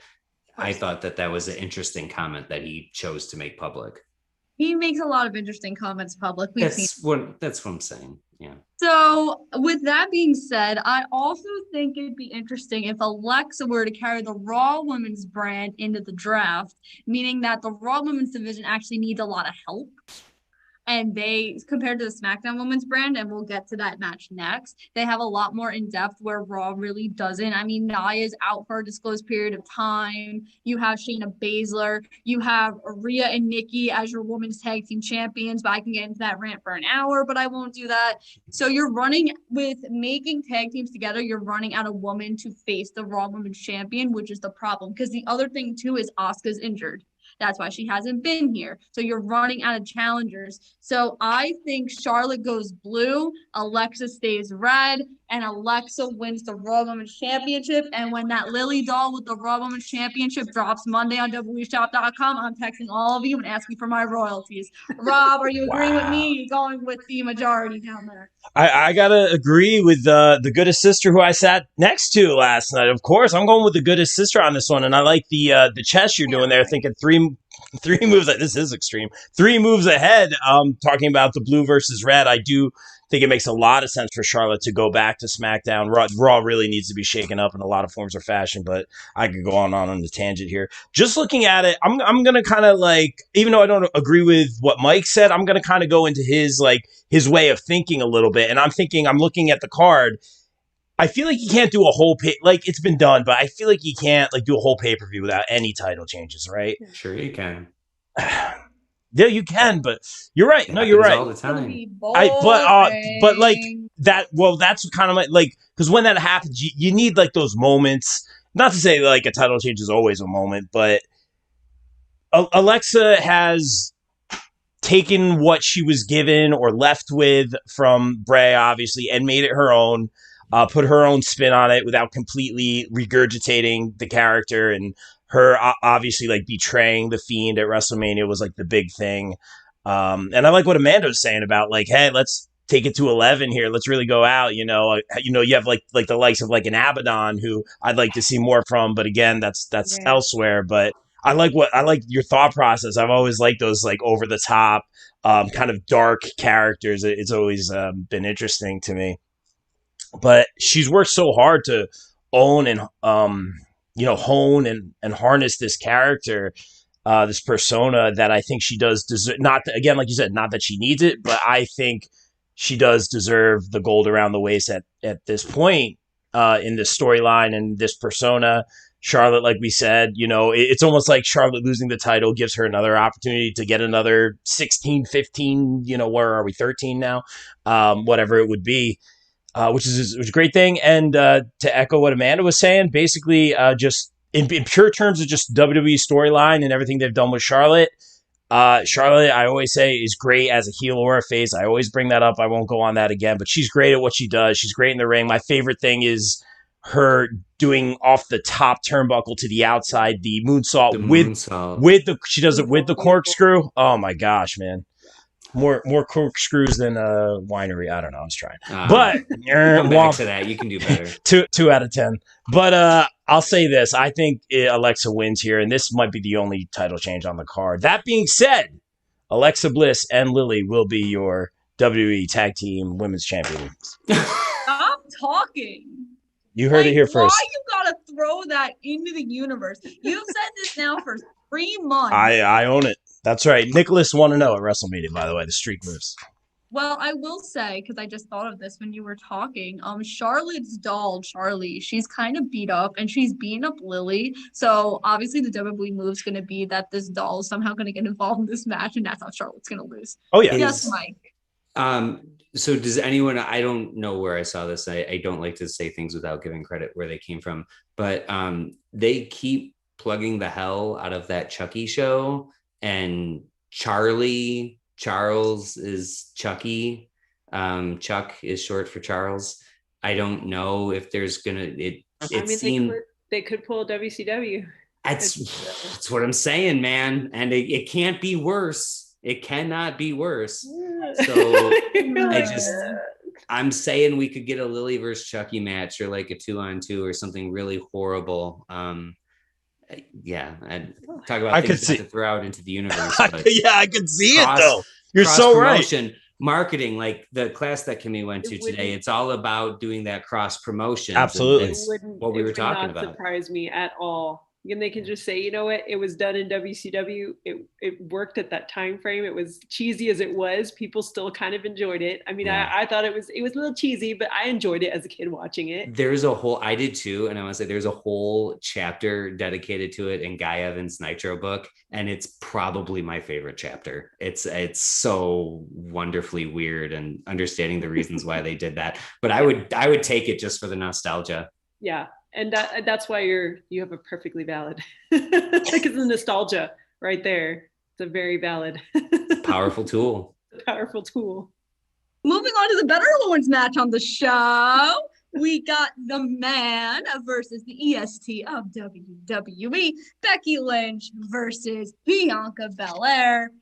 I thought that was an interesting comment that he chose to make public. He makes a lot of interesting comments public. That's what I'm saying. Yeah. So with that being said, I also think it'd be interesting if Alexa were to carry the Raw Women's brand into the draft, meaning that the Raw Women's division actually needs a lot of help. And they, compared to the SmackDown Women's brand, and we'll get to that match next, they have a lot more in depth where Raw really doesn't. I mean, Nia's out for a disclosed period of time. You have Shayna Baszler. You have Rhea and Nikki as your women's tag team champions. But I can get into that rant for an hour, but I won't do that. So you're running with making tag teams together. You're running out of woman to face the Raw Women's Champion, which is the problem. Because the other thing too is Asuka's injured. That's why she hasn't been here. So you're running out of challengers. So I think Charlotte goes blue, Alexa stays red, and Alexa wins the Raw Women's Championship. And when that Lily doll with the Raw Women's Championship drops Monday on WWEshop.com, I'm texting all of you and asking for my royalties. Rob, are you agreeing with me? Going with the majority down there. I gotta agree with the goodest sister who I sat next to last night. Of course, I'm going with the goodest sister on this one, and I like the chess you're doing there. Thinking three moves. This is extreme. 3 moves ahead. Talking about the blue versus red. I do think it makes a lot of sense for Charlotte to go back to SmackDown. Raw really needs to be shaken up in a lot of forms or fashion, but I could go on the tangent here. Just looking at it, I'm going to kind of like, even though I don't agree with what Mike said, I'm going to kind of go into his way of thinking a little bit. And I'm looking at the card. I feel like you can't do a whole it's been done, but I feel like you can't do a whole pay-per-view without any title changes, right? Sure you can. Yeah, you can, but you're right. No, you're right. All the time. But like that. Well, that's kind of because when that happens, you need those moments. Not to say a title change is always a moment, but Alexa has taken what she was given or left with from Bray, obviously, and made it her own. Put her own spin on it without completely regurgitating the character, and her obviously betraying the Fiend at WrestleMania was the big thing. And I like what Amanda was saying about hey, let's take it to 11 here. Let's really go out. You have the likes of an Abaddon, who I'd like to see more from, but again, that's elsewhere. But I like your thought process. I've always liked those over the top, kind of dark characters. It's always been interesting to me. But she's worked so hard to own and hone and harness this character, this persona, that I think she does deserve. Not again, like you said, not that she needs it, but I think she does deserve the gold around the waist at this point in this storyline and this persona. Charlotte, like we said, it's almost like Charlotte losing the title gives her another opportunity to get another 16, 15, where are we, 13 now? Whatever it would be. Which is a great thing. And to echo what Amanda was saying, basically just in pure terms of just WWE storyline and everything they've done with Charlotte, Charlotte, I always say, is great as a heel or a face. I always bring that up. I won't go on that again, but she's great at what she does. She's great in the ring. My favorite thing is her doing off the top turnbuckle to the outside, the moonsault, with she does it with the corkscrew. Oh my gosh, man. More corkscrews than a winery. I don't know. I was trying, but come back to that. You can do better. 2 out of 10. But I'll say this: I think Alexa wins here, and this might be the only title change on the card. That being said, Alexa Bliss and Lily will be your WWE Tag Team Women's Champions. Stop talking. You heard it here first. Why you gotta throw that into the universe? You've said this now for 3 months. I own it. That's right. Nicholas 1-0 at WrestleMania, by the way. The streak moves. Well, I will say, because I just thought of this when you were talking, Charlotte's doll, Charlie, she's kind of beat up, and she's beating up Lily. So obviously the WWE move is going to be that this doll is somehow going to get involved in this match, and that's how Charlotte's going to lose. Oh, yeah. Yes, Mike. So does anyone, I don't know where I saw this. I don't like to say things without giving credit where they came from, but they keep plugging the hell out of that Chucky show. And Charles is Chucky. Chuck is short for Charles. I don't know if there's they could pull a WCW. That's what I'm saying, man. And it can't be worse. It cannot be worse. So I'm saying we could get a Lily versus Chucky match, or a 2-on-2 or something really horrible. And talk about things to throw out into the universe. I could see it though. You're so right. Marketing, like the class that Kimmy went to today, it's all about doing that cross promotion. Absolutely, what we were talking about. Surprise me at all And they can just say, you know what, it was done in WCW. It worked at that time frame. It was cheesy as it was. People still kind of enjoyed it. I mean, I thought it was a little cheesy, but I enjoyed it as a kid watching it. I did too. And I want to say there's a whole chapter dedicated to it in Guy Evans' Nitro book. And it's probably my favorite chapter. It's so wonderfully weird and understanding the reasons why they did that. But I would take it just for the nostalgia. Yeah. And that's why you have a perfectly valid, because the nostalgia right there. It's a very valid, powerful tool. Powerful tool. Moving on to the better women's match on the show, we got the man versus the EST of WWE, Becky Lynch versus Bianca Belair.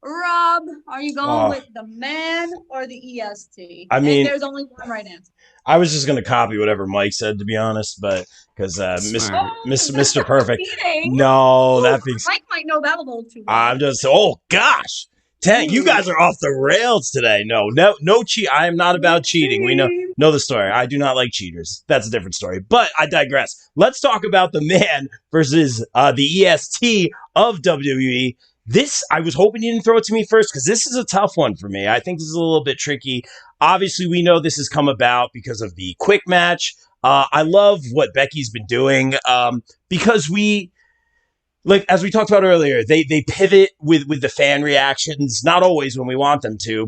Rob, are you going with the man or the EST? I mean, and there's only one right answer. I was just going to copy whatever Mike said, to be honest, but because Mr. Perfect. No, that being Mike might know that a little too well. I'm just, gosh. You guys are off the rails today. No cheat. I am not about cheating. We know the story. I do not like cheaters. That's a different story. But I digress. Let's talk about the man versus the EST of WWE. This, I was hoping you didn't throw it to me first because this is a tough one for me. I think this is a little bit tricky. Obviously, we know this has come about because of the quick match. I love what Becky's been doing because as we talked about earlier, they pivot with the fan reactions, not always when we want them to,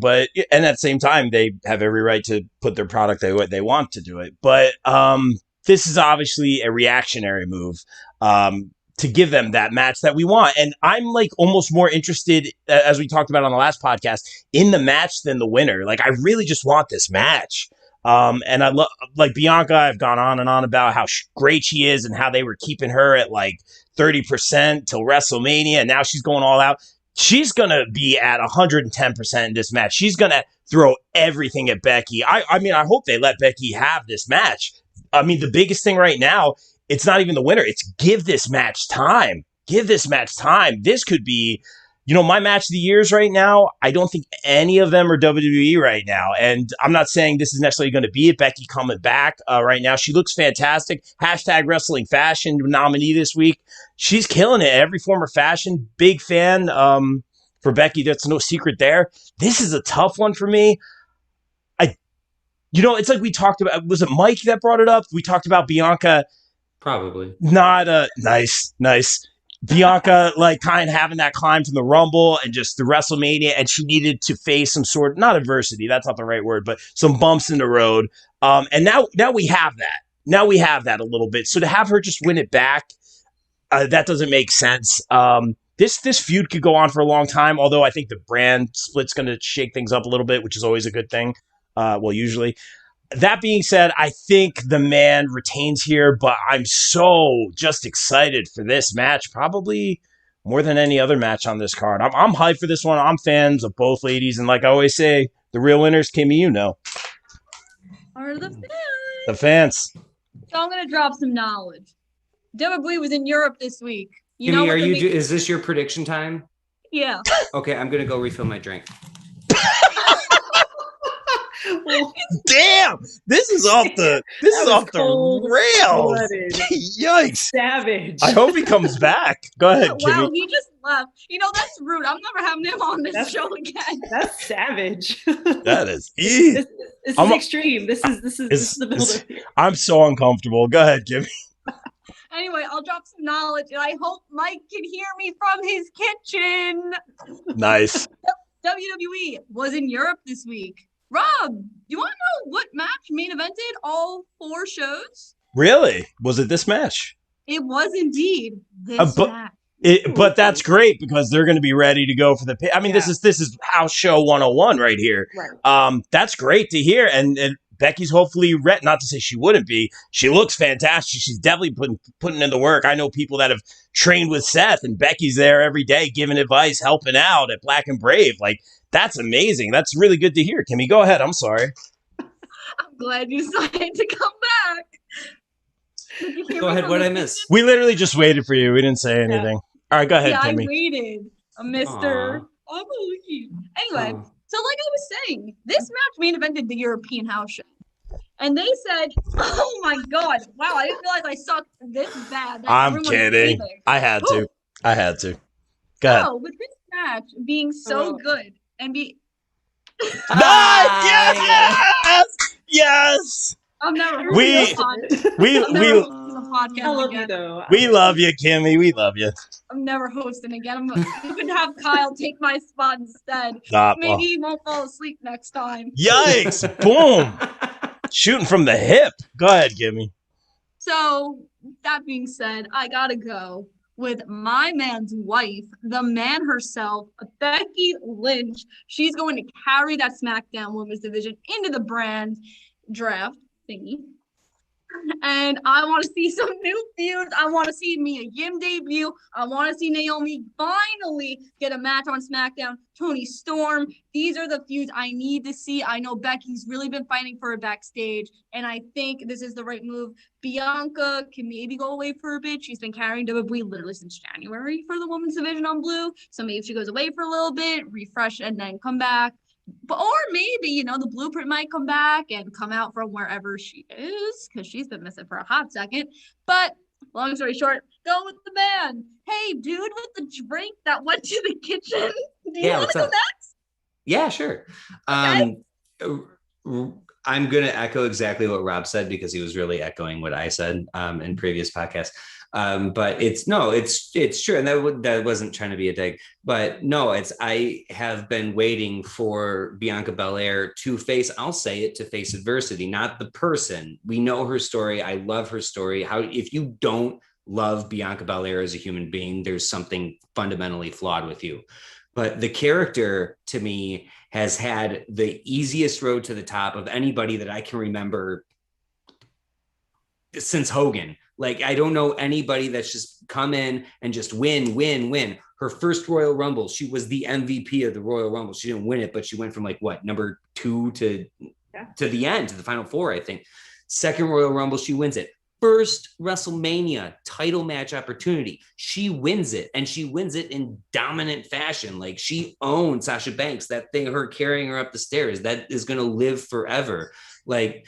and at the same time, they have every right to put their product they want to do it. But this is obviously a reactionary move. To give them that match that we want. And I'm almost more interested, as we talked about on the last podcast, in the match than the winner. I really just want this match. And I love, Bianca, I've gone on and on about how great she is and how they were keeping her at 30% till WrestleMania. And now she's going all out. She's going to be at 110% in this match. She's going to throw everything at Becky. I mean, I hope they let Becky have this match. I mean, the biggest thing right now, it's not even the winner. It's give this match time. Give this match time. This could be, my match of the years right now. I don't think any of them are WWE right now. And I'm not saying this is necessarily going to be it. Becky coming back right now. She looks fantastic. # wrestling fashion nominee this week. She's killing it. Every form of fashion. Big fan for Becky. That's no secret there. This is a tough one for me. It's like we talked about. Was it Mike that brought it up? We talked about Bianca. Probably. Not nice. Bianca, kind of having that climb from the Rumble and just the WrestleMania, and she needed to face some sort of, not adversity, that's not the right word, but some bumps in the road. And now we have that. Now we have that a little bit. So to have her just win it back, that doesn't make sense. This feud could go on for a long time, although I think the brand split's going to shake things up a little bit, which is always a good thing. Usually. That being said, I think the man retains here, but I'm so just excited for this match, probably more than any other match on this card. I'm hyped for this one. I'm fans of both ladies, and like I always say, the real winners, Kimmy, Are the fans. The fans. So I'm going to drop some knowledge. WWE was in Europe this week. Kimmy, is this your prediction time? Yeah. Okay, I'm going to go refill my drink. Damn, this is off the rails. Yikes. Savage. I hope he comes back. Go ahead, Kimmy. Wow, he just left. That's rude. I'm never having him on this show again. That's savage. That is this is extreme. This is the buildup here. I'm so uncomfortable. Go ahead, Kimmy. Anyway, I'll drop some knowledge, and I hope Mike can hear me from his kitchen. Nice. WWE was in Europe this week. Rob, you want to know what match main evented all 4 shows? Really? Was it this match? It was indeed this match. But that's great because they're going to be ready to go for the. I mean, this is house show 101 right here. Right. That's great to hear, and Becky's hopefully ready. Not to say she wouldn't be. She looks fantastic. She's definitely putting in the work. I know people that have trained with Seth, and Becky's there every day giving advice, helping out at Black and Brave. That's amazing. That's really good to hear. Kimmy, go ahead. I'm sorry. I'm glad you decided to come back. Go ahead. What did I miss? We literally just waited for you. We didn't say anything. All right, go ahead, Kimmy. I waited. Mr. I believe. Anyway, so like I was saying, this match main evented the European house show. And they said, oh my God, wow, I didn't realize I sucked this bad. That I'm everyone's kidding. leaving. I had Whew. to. I had to. Go ahead. So, with this match being so good and be. Nice! Yes! Yes! Yes! I'm never We- hosting We I'm never hosting a podcast I love again. you though. we love you, Kimmy. We love you. I'm never hosting again. You can have Kyle take my spot instead. Stop. Maybe he won't fall asleep next time. Yikes! Boom! Shooting from the hip. Go ahead, Kimmy. So, that being said, I gotta go with my man's wife, the man herself, Becky Lynch. She's going to carry that SmackDown Women's Division into the brand draft thingy. And I want to see some new feuds. I want to see Mia Yim debut. I want to see Naomi finally get a match on SmackDown. Toni Storm. These are the feuds I need to see. I know Becky's really been fighting for it backstage, and I think this is the right move. Bianca can maybe go away for a bit. She's been carrying WWE literally since January for the women's division on Blue. So maybe she goes away for a little bit, refresh, and then come back. But, or maybe, the blueprint might come back and come out from wherever she is, because she's been missing for a hot second. But long story short, go with the man. Hey, dude with the drink that went to the kitchen. Do you want to go next? Yeah, sure. Okay. I'm going to echo exactly what Rob said because he was really echoing what I said in previous podcasts. But it's true. And that wasn't trying to be a dig, but no, I have been waiting for Bianca Belair to face adversity, not the person. We know her story. I love her story. If you don't love Bianca Belair as a human being, there's something fundamentally flawed with you. But the character to me has had the easiest road to the top of anybody that I can remember since Hogan. Like, I don't know anybody that's just come in and just win. Her first Royal Rumble, she was the MVP of the Royal Rumble. She didn't win it, but she went from number 2 to the end, to the final 4, I think. Second Royal Rumble, she wins it. First WrestleMania title match opportunity, she wins it, and she wins it in dominant fashion. Like, she owned Sasha Banks. That thing, her carrying her up the stairs, that is going to live forever. Like,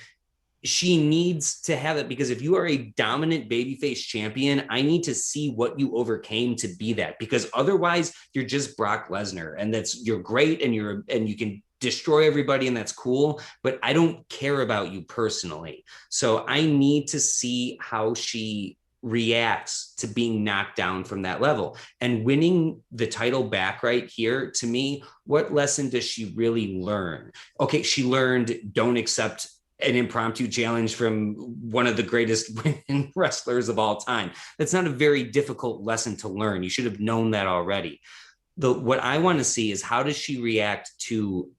she needs to have it, because if you are a dominant babyface champion, I need to see what you overcame to be that, because otherwise you're just Brock Lesnar, and you're great and you can destroy everybody, and that's cool, but I don't care about you personally. So I need to see how she reacts to being knocked down from that level, and winning the title back right here. To me, what lesson does she really learn? Okay, she learned don't accept an impromptu challenge from one of the greatest women wrestlers of all time. That's not a very difficult lesson to learn. You should have known that already. What I want to see is, how does she react to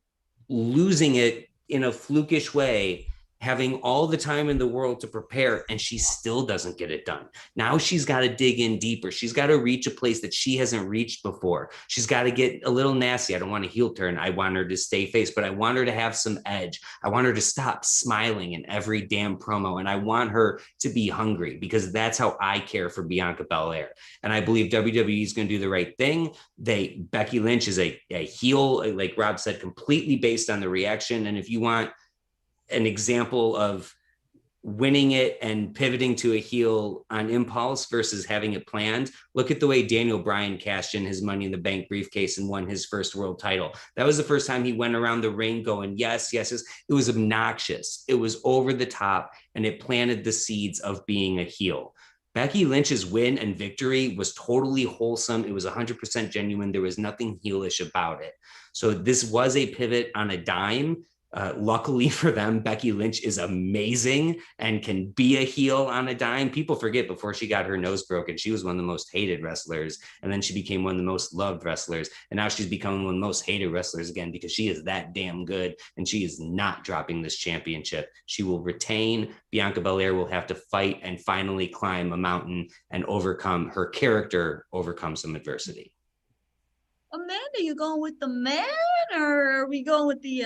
losing it in a flukish way, having all the time in the world to prepare, and she still doesn't get it done. Now she's got to dig in deeper. She's got to reach a place that she hasn't reached before. She's got to get a little nasty. I don't want a heel turn. I want her to stay face, but I want her to have some edge. I want her to stop smiling in every damn promo, and I want her to be hungry, because that's how I care for Bianca Belair. And I believe WWE is going to do the right thing. Becky Lynch is a heel, like Rob said, completely based on the reaction. And if you want an example of winning it and pivoting to a heel on impulse versus having it planned, look at the way Daniel Bryan cashed in his Money in the Bank briefcase and won his first world title. That was the first time he went around the ring going, yes. It was obnoxious. It was over the top, and it planted the seeds of being a heel. Becky Lynch's win and victory was totally wholesome. It was 100% genuine. There was nothing heelish about it. So this was a pivot on a dime. Luckily for them, Becky Lynch is amazing and can be a heel on a dime. People forget, before she got her nose broken, she was one of the most hated wrestlers, and then she became one of the most loved wrestlers, and now she's becoming one of the most hated wrestlers again, because she is that damn good, and she is not dropping this championship. She will retain. Bianca Belair will have to fight and finally climb a mountain and overcome her character, overcome some adversity. Amanda, you going with the man, or are we going with the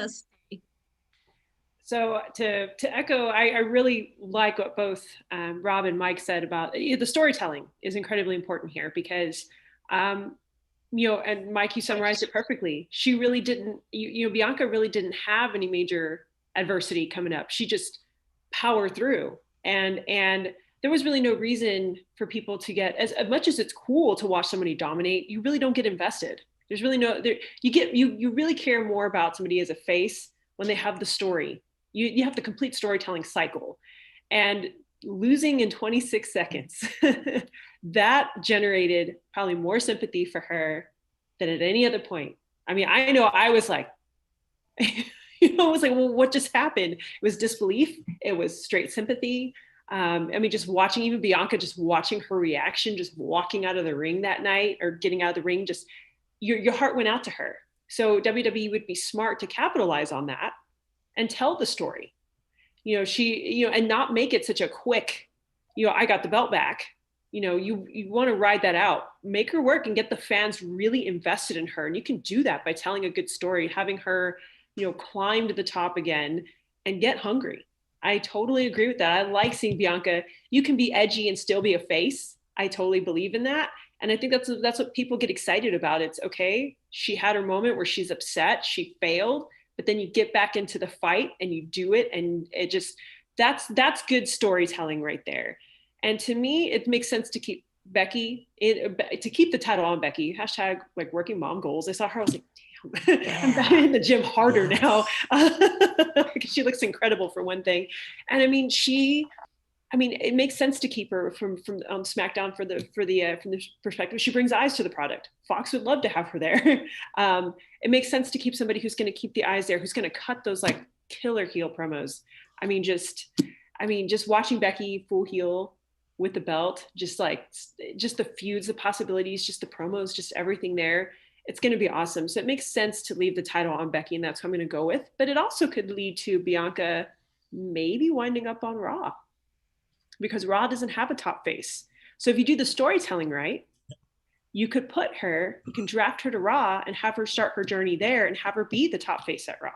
So to echo, I really like what both Rob and Mike said about the storytelling is incredibly important here, because, and Mike, you summarized it perfectly. She really didn't, Bianca really didn't have any major adversity coming up. She just power through. And there was really no reason for people to get, as much as it's cool to watch somebody dominate, you really don't get invested. There's really you really care more about somebody as a face when they have the story. You have the complete storytelling cycle. And losing in 26 seconds, that generated probably more sympathy for her than at any other point. I mean, I know I was like, it was like, well, what just happened? It was disbelief. It was straight sympathy. I mean, just watching even Bianca, just watching her reaction, just walking out of the ring that night or getting out of the ring, just your heart went out to her. So WWE would be smart to capitalize on that and tell the story, and not make it such a quick, I got the belt back. You want to ride that out, make her work and get the fans really invested in her. And you can do that by telling a good story, having her, climb to the top again and get hungry. I totally agree with that. I like seeing Bianca. You can be edgy and still be a face. I totally believe in that. And I think that's what people get excited about. It's okay. She had her moment where she's upset, she failed, but then you get back into the fight and you do it. And it just, that's good storytelling right there. And to me, it makes sense to keep Becky to keep the title on Becky. Hashtag like working mom goals. I saw her, I was like, damn, I'm back in the gym harder now. She looks incredible for one thing. And I mean, it makes sense to keep her from SmackDown from the perspective. She brings eyes to the product. Fox would love to have her there. It makes sense to keep somebody who's going to keep the eyes there, who's going to cut those like killer heel promos. Just watching Becky full heel with the belt, just the feuds, the possibilities, just the promos, just everything there. It's going to be awesome. So it makes sense to leave the title on Becky, and that's who I'm going to go with. But it also could lead to Bianca maybe winding up on Raw, because Raw doesn't have a top face. So if you do the storytelling right, you can draft her to Raw and have her start her journey there and have her be the top face at Raw.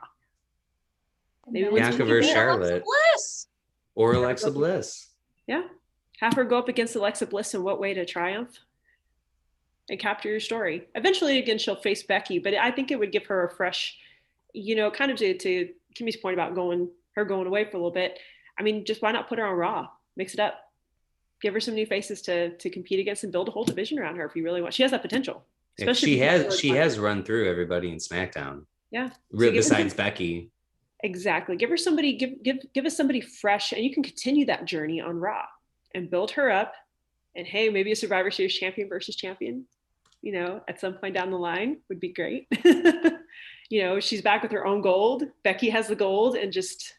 Maybe Bianca versus Charlotte. Or Alexa Bliss. Yeah. Have her go up against Alexa Bliss in what way to triumph and capture your story. Eventually, again, she'll face Becky, but I think it would give her a fresh, kind of to Kimmy's point about going away for a little bit. I mean, just why not put her on Raw? Mix it up. Give her some new faces to compete against and build a whole division around her if you really want. She has that potential. Especially she has run through everybody in SmackDown. Yeah. Besides Becky. Exactly. Give her somebody, give us somebody fresh, and you can continue that journey on Raw and build her up. And hey, maybe a Survivor Series champion versus champion, at some point down the line would be great. She's back with her own gold. Becky has the gold, and just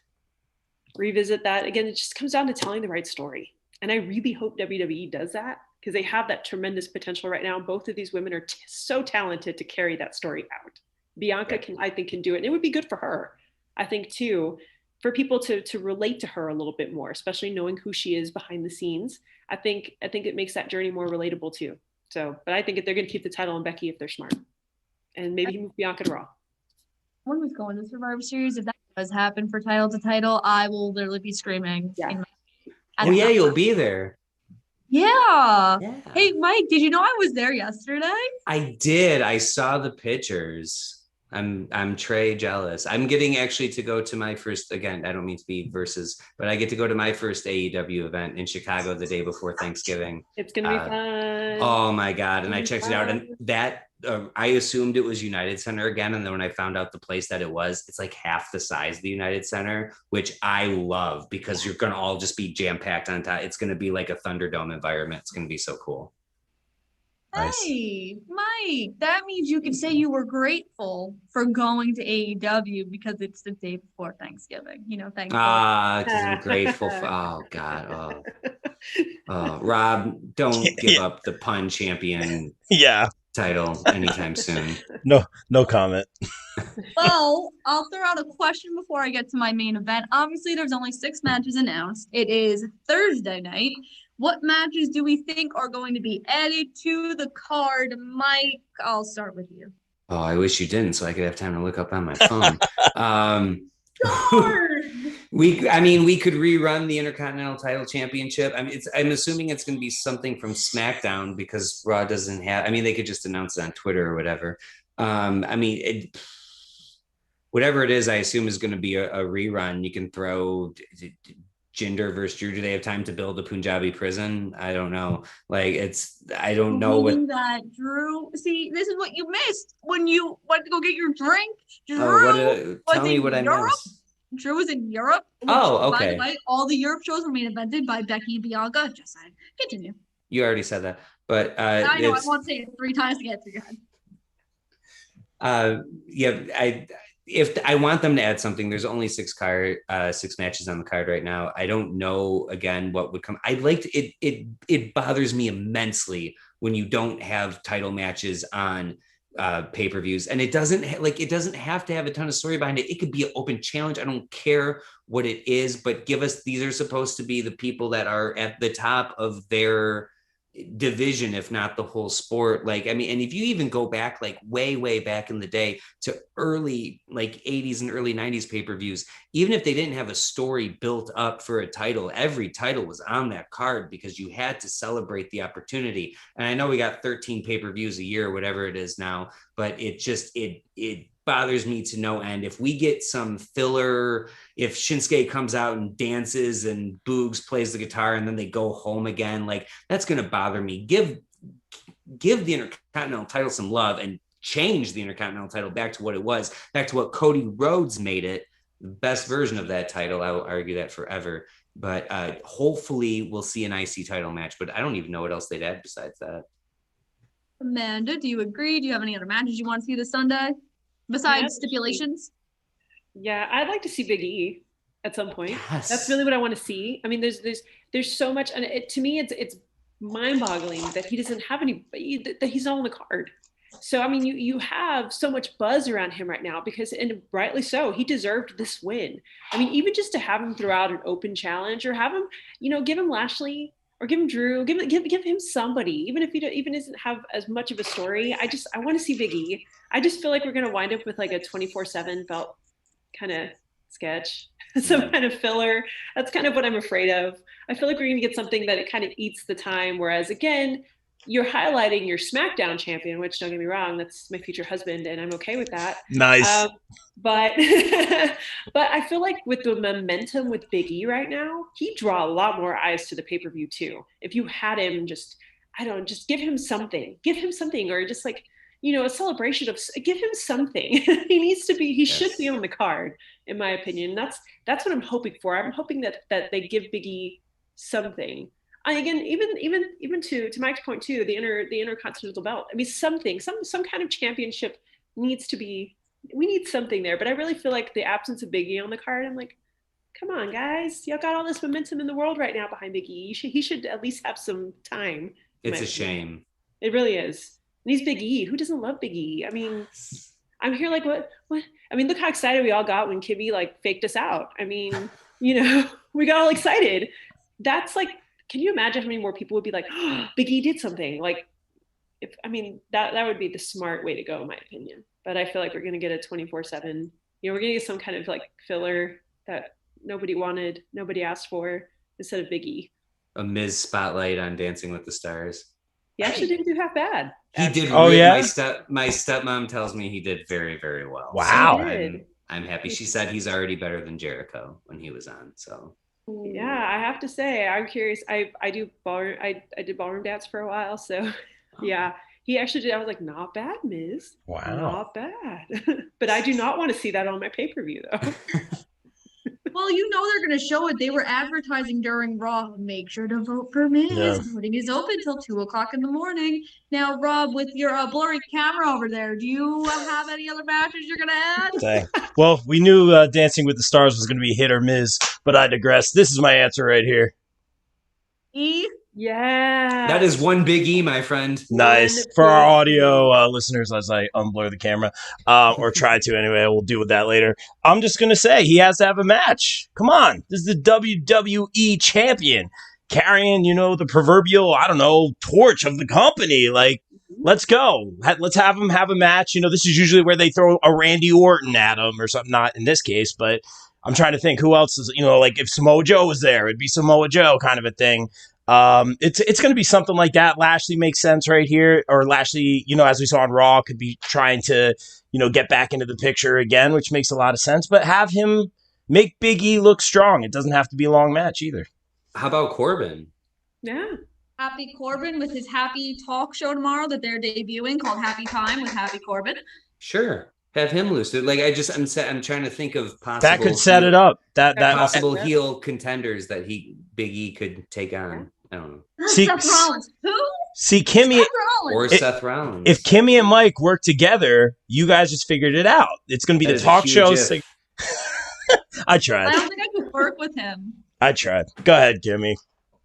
revisit that. Again, it just comes down to telling the right story. And I really hope WWE does that, because they have that tremendous potential right now. Both of these women are so talented to carry that story out. Bianca I think can do it. And it would be good for her, I think, too, for people to relate to her a little bit more, especially knowing who she is behind the scenes. I think it makes that journey more relatable too. So, but I think if they're going to keep the title on Becky if they're smart, and maybe move Bianca to Raw. One was going to Survivor Series. If that does happen for title to title, I will literally be screaming. Yeah. You'll be there. Yeah. Hey, Mike, did you know I was there yesterday? I did. I saw the pictures. I'm Trey jealous. I'm getting actually to go to my first, again, I don't mean to be versus, but I get to go to my first AEW event in Chicago the day before Thanksgiving. It's going to be fun. Oh my God. And I checked it out, and that I assumed it was United Center again. And then when I found out the place that it was, it's like half the size of the United Center, which I love, because you're going to all just be jam-packed on top. It's going to be like a Thunderdome environment. It's going to be so cool. Hey, Mike, that means you could say you were grateful for going to AEW because it's the day before Thanksgiving. Thanksgiving. Because I'm grateful for, oh God. Oh, Rob, don't give up the pun champion title anytime soon. No comment. Well, I'll throw out a question before I get to my main event. Obviously, there's only 6 matches announced. It is Thursday night. What matches do we think are going to be added to the card? Mike, I'll start with you. Oh, I wish you didn't, so I could have time to look up on my phone. We could rerun the Intercontinental Title Championship. I'm assuming it's going to be something from SmackDown, because Raw doesn't have. They could just announce it on Twitter or whatever. Whatever it is, I assume is going to be a rerun. You can throw Jinder versus Drew? Do they have time to build a Punjabi prison? I don't know. Like I don't know what that Drew. See, this is what you missed when you went to go get your drink. Drew tell me what I missed. Drew was in Europe. Which, okay. By the way, all the Europe shows were main evented by Becky and Bianca. Just saying. Continue. You already said that, but I know I won't say it 3 times to get through your head. If I want them to add something, there's only 6 matches on the card right now. I don't know again what would come. I'd like to, it bothers me immensely when you don't have title matches on pay-per-views, and it doesn't have to have a ton of story behind it. It could be an open challenge. I don't care what it is, but give us, these are supposed to be the people that are at the top of their division, if not the whole sport. Like, I mean, and if you even go back like way back in the day to early like 80s and early 90s pay-per-views, even if they didn't have a story built up for a title, every title was on that card because you had to celebrate the opportunity. And I know we got 13 pay-per-views a year, whatever it is now, but it just it bothers me to no end. If we get some filler, if Shinsuke comes out and dances and Boogs plays the guitar and then they go home again, like that's going to bother me. Give the Intercontinental title some love and change the Intercontinental title back to what it was, back to what Cody Rhodes made it, the best version of that title. I will argue that forever. But hopefully we'll see an IC title match, but I don't even know what else they'd add besides that. Amanda, do you agree? Do you have any other matches you want to see this Sunday? Besides stipulations? Yeah, I'd like to see Big E at some point. Yes. That's really what I want to see. I mean, there's so much, and to me, it's mind-boggling that he doesn't have anybody, that he's not on the card. So, I mean, you have so much buzz around him right now because, and rightly so, he deserved this win. I mean, even just to have him throw out an open challenge or have him, give him Lashley or give him Drew, give him somebody, even if he even doesn't have as much of a story. I want to see Big E. I just feel like we're going to wind up with like a 24/7 belt kind of sketch, some kind of filler. That's kind of what I'm afraid of. I feel like we're going to get something that it kind of eats the time. Whereas again, you're highlighting your SmackDown champion, which don't get me wrong, that's my future husband, and I'm okay with that. Nice. But I feel like with the momentum with Big E right now, he'd draw a lot more eyes to the pay-per-view too. If you had him just give him something, or just like, a celebration of, give him something. He should be on the card, in my opinion. That's what I'm hoping for. I'm hoping that they give Big E something. Again, even to Mike's point too, the Intercontinental belt. I mean, some kind of championship needs to be. We need something there, but I really feel like the absence of Big E on the card, I'm like, come on, guys, y'all got all this momentum in the world right now behind Big E. He should at least have some time. It's a shame. It really is. And he's Big E. Who doesn't love Big E? I mean, I'm here like, what? I mean, look how excited we all got when Kimmy like faked us out. I mean, we got all excited. That's like, can you imagine how many more people would be like, oh, Big E did something? Like, that would be the smart way to go, in my opinion. But I feel like we're going to get a 24/7, we're going to get some kind of like filler that nobody wanted, nobody asked for, instead of Big E. A Miz spotlight on Dancing with the Stars. He actually didn't do half bad. He did. Oh, yeah? My stepmom tells me he did very, very well. Wow. So I'm happy. She said he's already better than Jericho when he was on. So yeah, I have to say, I'm curious. I did ballroom dance for a while, so yeah. He actually did. I was like, not bad, Miz. Wow. Not bad. But I do not want to see that on my pay-per-view, though. Well, they're going to show it. They were advertising during Raw. Make sure to vote for Miz. Yeah. Voting is open till 2:00 in the morning. Now, Rob, with your blurry camera over there, do you have any other matches you're going to add? Dang. Well, we knew Dancing with the Stars was going to be hit or miss, but I digress. This is my answer right here. E? Yeah. That is one Big E, my friend. Nice. For our audio listeners, as I unblur the camera, or try to anyway, we'll deal with that later. I'm just going to say he has to have a match. Come on. This is the WWE champion carrying, the proverbial, torch of the company. Like, let's go. Let's have him have a match. This is usually where they throw a Randy Orton at him or something. Not in this case, but I'm trying to think who else is, like if Samoa Joe was there, it'd be Samoa Joe kind of a thing. It's going to be something like that. Lashley makes sense right here, or Lashley, as we saw on Raw, could be trying to, get back into the picture again, which makes a lot of sense. But have him Make Big E look strong. It doesn't have to be a long match either. How about Corbin? Yeah. Happy Corbin with his happy talk show tomorrow that they're debuting called Happy Time with Happy Corbin. Sure. Have him lose. Like I'm trying to think of possible that could set it up. That possible heel contenders that Big E could take on. I don't know. Seth Rollins. Who? See, Kimmy or Seth Rollins. If Kimmy and Mike work together, you guys just figured it out. It's going to be the talk show. I tried. I don't think I could work with him. I tried. Go ahead, Kimmy.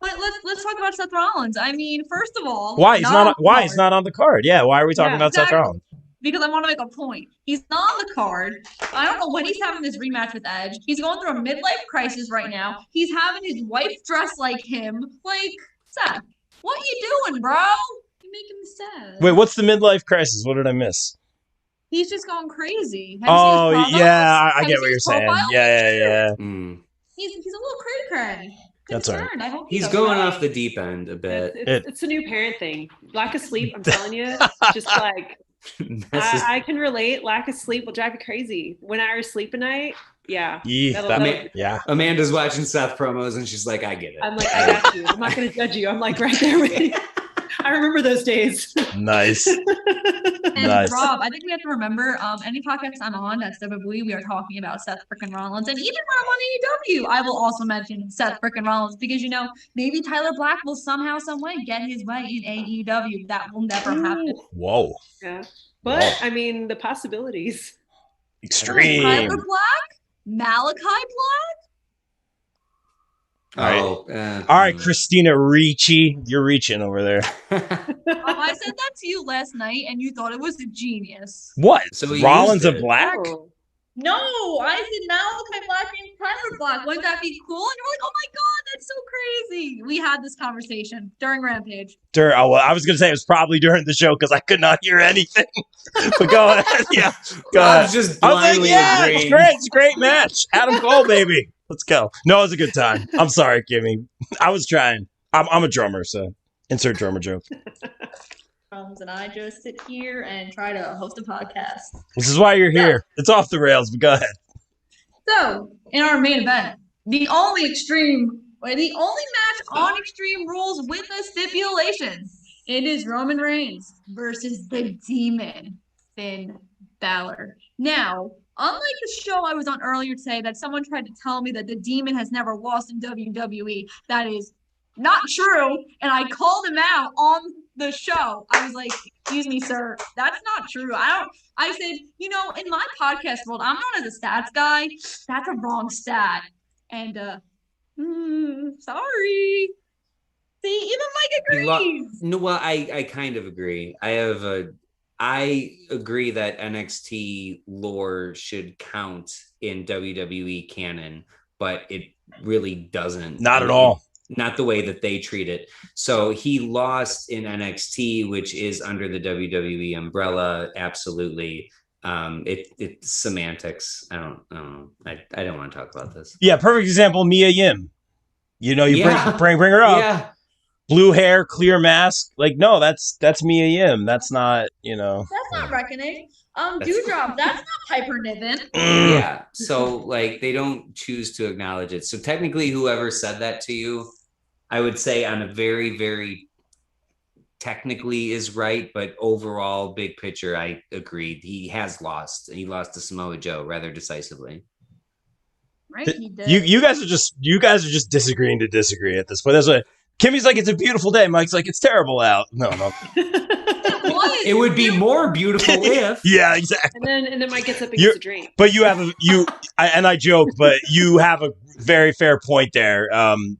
But let's talk about Seth Rollins. I mean, first of all, why he's not on the card? Yeah, why are we talking about Seth Rollins? Because I want to make a point. He's not on the card. I don't know when he's having this rematch with Edge. He's going through a midlife crisis right now. He's having his wife dress like him. Like, Seth, what are you doing, bro? You're making me sad. Wait, what's the midlife crisis? What did I miss? He's just going crazy. Oh, yeah, I get what you're saying. Yeah. He's a little cray-cray. That's all right. I hope he's going off the deep end a bit. It's a new parent thing. Lack of sleep, I'm telling you. Just like, I can relate. Lack of sleep will drive you crazy. When I sleep at night, yeah. Amanda's watching Seth promos and she's like, I get it. I'm like, I got you. I'm not going to judge you. I'm like right there with you. I remember those days. Nice. And Rob, I think we have to remember, any podcast I'm on that's WWE, we are talking about Seth frickin' Rollins. And even when I'm on AEW, I will also mention Seth frickin' Rollins because, maybe Tyler Black will somehow, some way get his way in AEW. That will never happen. Whoa. Yeah. But, I mean, the possibilities. Extreme. Tyler Black? Malachi Black? All right, Christina Ricci. You're reaching over there. I said that to you last night, and you thought it was a genius. What? So Rollins and Black? Oh. No, I said Malachi Black and Tyler Black. Wouldn't that be cool? And you're like, oh my God, that's so crazy. We had this conversation during Rampage. I was going to say it was probably during the show because I could not hear anything. But go ahead. Yeah, go ahead. Just blindly agreeing. It's great. It's a great match. Adam Cole, baby. Let's go. No, it was a good time. I'm sorry, Kimmy. I was trying. I'm a drummer, so insert drummer joke. And I just sit here and try to host a podcast. This is why you're here. It's off the rails, but go ahead. So, in our main event, the only match on Extreme Rules with a stipulation, it is Roman Reigns versus the Demon, Finn Balor. Now, unlike the show I was on earlier today that someone tried to tell me that the Demon has never lost in WWE, that is not true, and I called him out on the show. I was like, excuse me, sir, that's not true. I said, in my podcast world, I'm known as a stats guy. That's a wrong stat. And, sorry. See, even Mike agrees. No, well, I kind of agree. I agree that NXT lore should count in WWE canon, but it really doesn't. Not at all. Not the way that they treat it. So he lost in NXT, which is under the WWE umbrella. Absolutely. It's semantics. I don't know. I don't want to talk about this. Yeah. Perfect example. Mia Yim, bring her up. Yeah. Blue hair, clear mask. Like, no, that's Mia Yim. That's not, That's not reckoning. Dewdrop, that's not Piper Niven. Yeah. So they don't choose to acknowledge it. So technically whoever said that to you, I would say on a very, very technically is right, but overall big picture, I agree. He has lost. He lost to Samoa Joe rather decisively. Right, he did. You guys are just disagreeing to disagree at this point. That's what Kimmy's like, it's a beautiful day. Mike's like, it's terrible out. No. It would be more beautiful if. Yeah, exactly. And then Mike gets up and gets a drink. But you have I joke, but you have a very fair point there.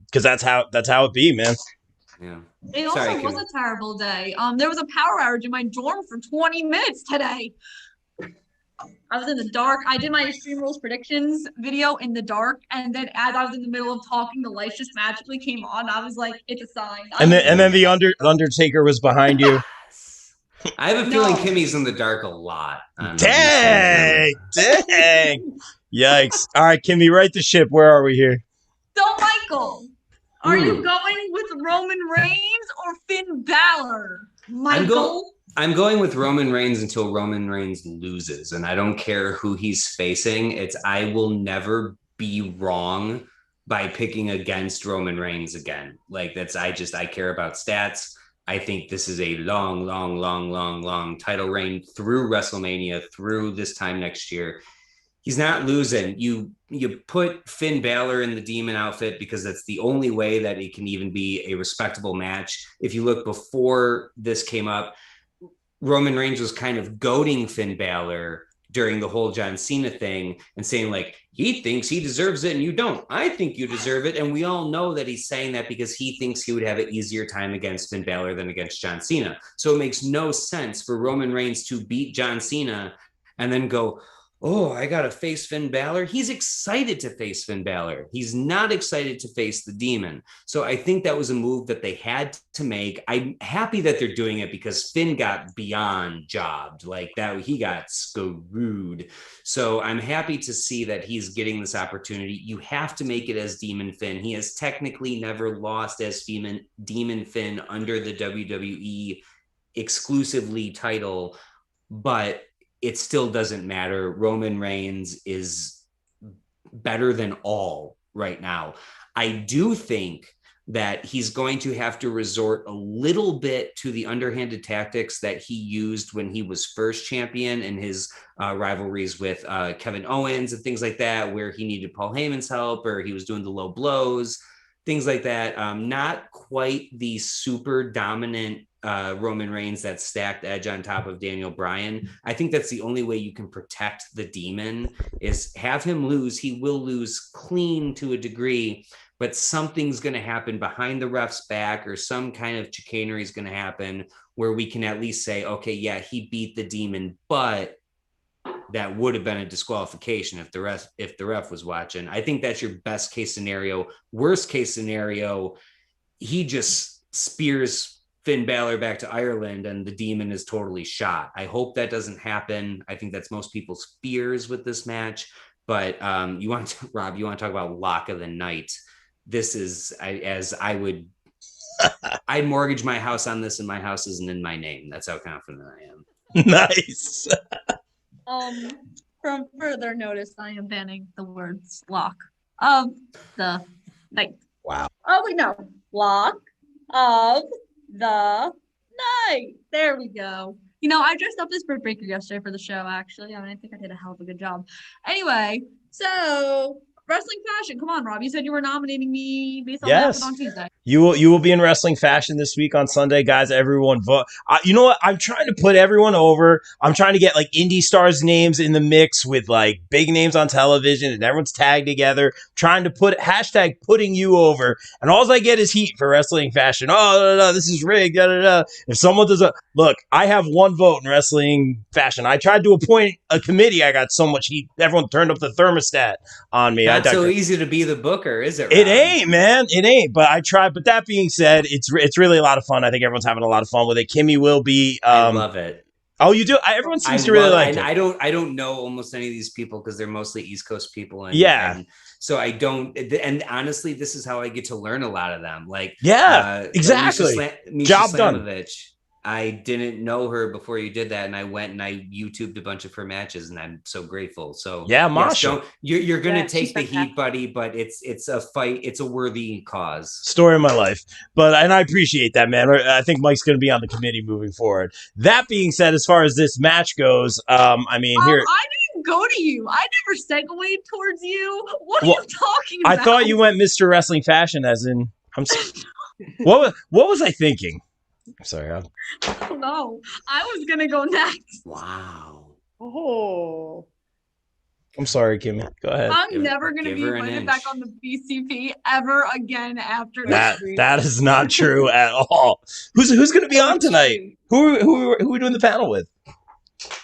Because that's how it be, man. Yeah. It also was a terrible day. There was a power outage in my dorm for 20 minutes today. I was in the dark. I did my Extreme Rules predictions video in the dark, and then as I was in the middle of talking, the lights just magically came on. I was like, "It's a sign." And then the Undertaker was behind you. I have a feeling Kimmy's in the dark a lot. Dang! Yikes! All right, Kimmy, right the ship. Where are we here? So, Michael, are you going with Roman Reigns or Finn Balor? Michael. I'm going with Roman Reigns until Roman Reigns loses, and I don't care who he's facing. I will never be wrong by picking against Roman Reigns again. Like I care about stats. I think this is a long title reign through WrestleMania, through this time next year. He's not losing. You put Finn Balor in the Demon outfit because that's the only way that it can even be a respectable match. If you look before this came up, Roman Reigns was kind of goading Finn Balor during the whole John Cena thing and saying like, he thinks he deserves it and you don't. I think you deserve it. And we all know that he's saying that because he thinks he would have an easier time against Finn Balor than against John Cena. So it makes no sense for Roman Reigns to beat John Cena and then go, oh, I got to face Finn Balor. He's excited to face Finn Balor. He's not excited to face the Demon. So I think that was a move that they had to make. I'm happy that they're doing it because Finn got beyond jobbed. Like that, he got screwed. So I'm happy to see that he's getting this opportunity. You have to make it as Demon Finn. He has technically never lost as Demon Finn under the WWE exclusively title, but it still doesn't matter. Roman Reigns is better than all right now. I do think that he's going to have to resort a little bit to the underhanded tactics that he used when he was first champion in his rivalries with Kevin Owens and things like that, where he needed Paul Heyman's help or he was doing the low blows, things like that. Not quite the super dominant Roman Reigns that stacked edge on top of Daniel Bryan. I think that's the only way you can protect the Demon is have him lose. He will lose clean to a degree, but something's going to happen behind the ref's back or some kind of chicanery is going to happen where we can at least say, okay, yeah, he beat the Demon, but that would have been a disqualification if the ref was watching. I think that's your best case scenario. Worst case scenario, he just spears Finn Balor back to Ireland and the Demon is totally shot. I hope that doesn't happen. I think that's most people's fears with this match. But Rob, you want to talk about lock of the night? This is I'd mortgage my house on this, and my house isn't in my name. That's how confident I am. Nice. From further notice, I am banning the words lock of the night. Wow. Oh, wait, no. Lock of the night. There we go. You know, I dressed up as Britt Baker yesterday for the show, actually. I mean, I think I did a hell of a good job. Anyway, so wrestling fashion. Come on, Rob. You said you were nominating me based on what happened on Tuesday. You will be in wrestling fashion this week on Sunday, guys. Everyone vote. You know what? I'm trying to put everyone over. I'm trying to get like indie stars names in the mix with like big names on television, and everyone's tagged together. Trying to put hashtag putting you over, and all I get is heat for wrestling fashion. Oh no, this is rigged. Da, da, da. If someone does look, I have one vote in wrestling fashion. I tried to appoint a committee. I got so much heat. Everyone turned up the thermostat on me. Not so easy to be the booker, is it? Rob? It ain't, man. It ain't. But I tried. But that being said, it's really a lot of fun. I think everyone's having a lot of fun with it. Kimmy will be. I love it. Oh, you do? Everyone seems to really like it. I don't know almost any of these people because they're mostly East Coast people. And so I don't. And honestly, this is how I get to learn a lot of them. Like, exactly. Misha Job Slamovich. I didn't know her before you did that, and I went and I YouTubed a bunch of her matches, and I'm so grateful. So Masha, you're gonna take the heat, buddy, but it's a fight. It's a worthy cause. Story of my life, and I appreciate that, man. I think Mike's gonna be on the committee moving forward. That being said, as far as this match goes, I didn't go to you. I never segued towards you. What are you talking about? I thought you went Mr. Wrestling Fashion, as in what was I thinking? I'm sorry. No, I was gonna go next. Wow. Oh. I'm sorry, Kimmy. Go ahead. I'm never gonna be invited back on the BCP ever again after that. That is not true at all. Who's gonna be on tonight? Who are we doing the panel with?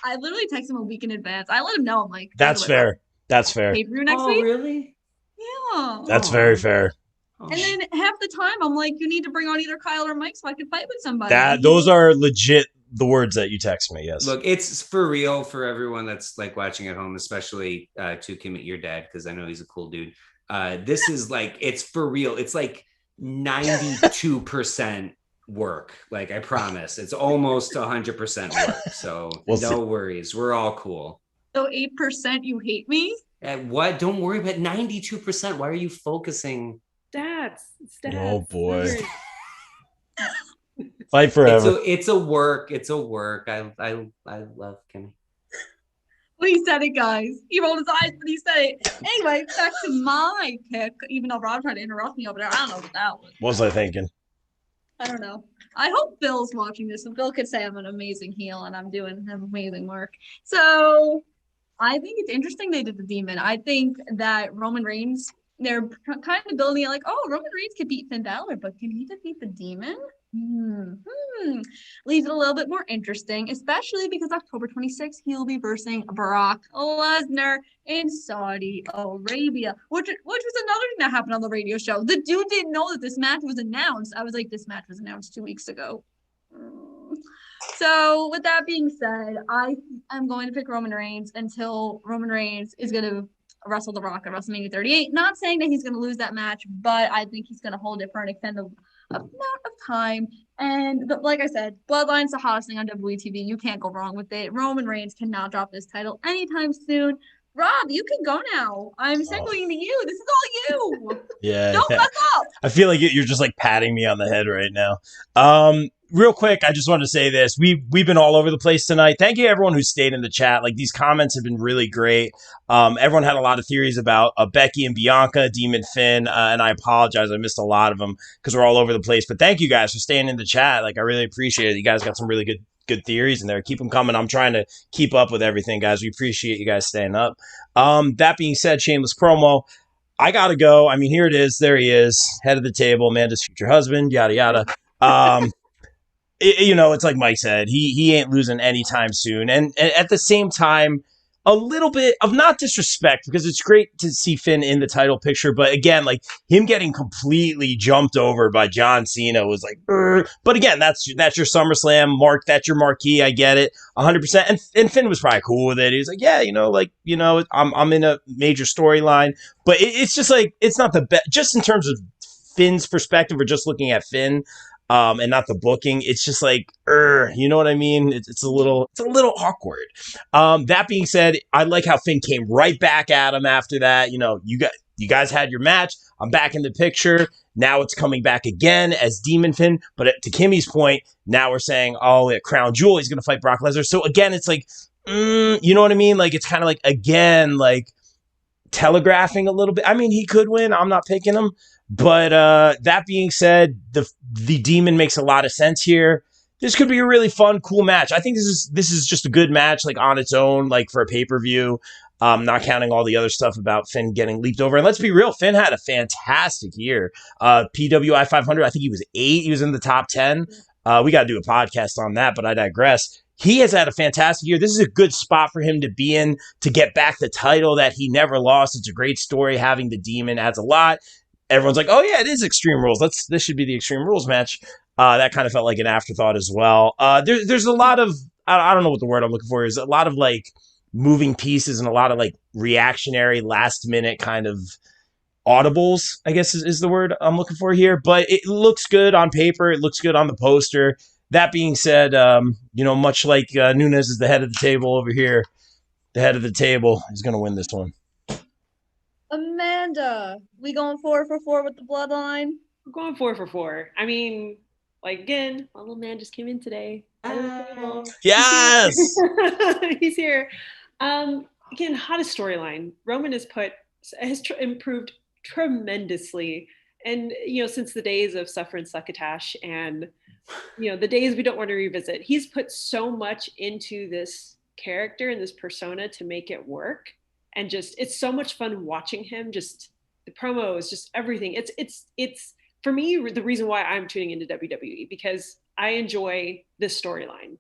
I literally text him a week in advance. I let him know. I'm like, that's fair. That's fair. Pay-per-view next week. Really? Yeah. That's very fair. And then half the time I'm like, you need to bring on either Kyle or Mike so I can fight with somebody. Those are legit the words that you text me. Yes. Look, it's for real for everyone that's like watching at home, especially to Kimmy, your dad, because I know he's a cool dude. This is like, it's for real. It's like 92% work. Like, I promise. It's almost 100% work. So no worries. We're all cool. So 8% you hate me? What? Don't worry about 92%. Why are you focusing? Stats. Oh boy. Numbers. Fight forever. It's a work. It's a work. I love Kimmy. Well, he said it, guys. He rolled his eyes, but he said it. Anyway, back to my pick, even though Rob tried to interrupt me over there. I don't know what that was. What was I thinking? I don't know. I hope Bill's watching this, and Bill could say I'm an amazing heel and I'm doing amazing work. So I think it's interesting they did the demon. I think that Roman Reigns, they're kind of building it like, oh, Roman Reigns could beat Finn Balor, but can he defeat the demon? Leaves it a little bit more interesting, especially because October 26th, he'll be versing Brock Lesnar in Saudi Arabia, which was another thing that happened on the radio show. The dude didn't know that this match was announced. I was like, this match was announced 2 weeks ago. So with that being said, I am going to pick Roman Reigns until Roman Reigns is going to wrestle The Rock at WrestleMania 38. Not saying that he's going to lose that match, but I think he's going to hold it for an extended amount of time. And like I said, Bloodline's the hottest thing on WWE TV. You can't go wrong with it. Roman Reigns cannot drop this title anytime soon. Rob, you can go now. I'm segueing to you. This is all you. Yeah. Don't mess up. I feel like you're just like patting me on the head right now. Real quick, I just want to say this. We've been all over the place tonight. Thank you to everyone who stayed in the chat. Like, these comments have been really great. Everyone had a lot of theories about Becky and Bianca, Demon Finn, and I apologize. I missed a lot of them because we're all over the place. But thank you guys for staying in the chat. Like, I really appreciate it. You guys got some really good theories in there. Keep them coming. I'm trying to keep up with everything, guys. We appreciate you guys staying up. That being said, shameless promo. I gotta go. I mean, here it is. There he is, head of the table, Amanda's future husband, yada yada. It's like Mike said, he ain't losing anytime soon. And at the same time, a little bit of not disrespect, because it's great to see Finn in the title picture. But again, like, him getting completely jumped over by John Cena was like, Urgh. But again, that's your SummerSlam mark. That's your marquee. I get it 100%. And Finn was probably cool with it. He was like, yeah, I'm in a major storyline, but it's just like, it's not the best, just in terms of Finn's perspective, or just looking at Finn. And not the booking. It's just like, you know what I mean? It's a little awkward. That being said, I like how Finn came right back at him after that. You guys had your match. I'm back in the picture. Now it's coming back again as Demon Finn. But to Kimmy's point, now we're saying, oh, at Crown Jewel, he's going to fight Brock Lesnar. So again, it's like, you know what I mean? Like, it's kind of like, again, like, telegraphing a little bit. I mean, he could win. I'm not picking him. But that being said, the demon makes a lot of sense here. This could be a really fun, cool match. I think this is just a good match, like, on its own, like, for a pay-per-view. Not counting all the other stuff about Finn getting leaped over. And let's be real, Finn had a fantastic year. PWI 500, I think he was 8. He was in the top 10. We got to do a podcast on that, but I digress. He has had a fantastic year. This is a good spot for him to be in, to get back the title that he never lost. It's a great story. Having the demon adds a lot. Everyone's like, oh yeah, it is Extreme Rules. This should be the Extreme Rules match. That kind of felt like an afterthought as well. There's a lot of, I don't know what the word I'm looking for is, a lot of like moving pieces and a lot of like reactionary last minute kind of audibles, I guess is the word I'm looking for here. But it looks good on paper. It looks good on the poster. That being said, much like Nunes is the head of the table over here, the head of the table is going to win this one. Amanda, we going 4 for 4 with the bloodline? We're going 4 for 4. I mean, like, again, my little man just came in today. Yes! He's here. Again, hottest storyline. Roman has improved tremendously. And, since the days of Suffer and Succotash and, the days we don't want to revisit, he's put so much into this character and this persona to make it work. And it's so much fun watching him. Just the promos, just everything. It's for me, the reason why I'm tuning into WWE, because I enjoy this storyline,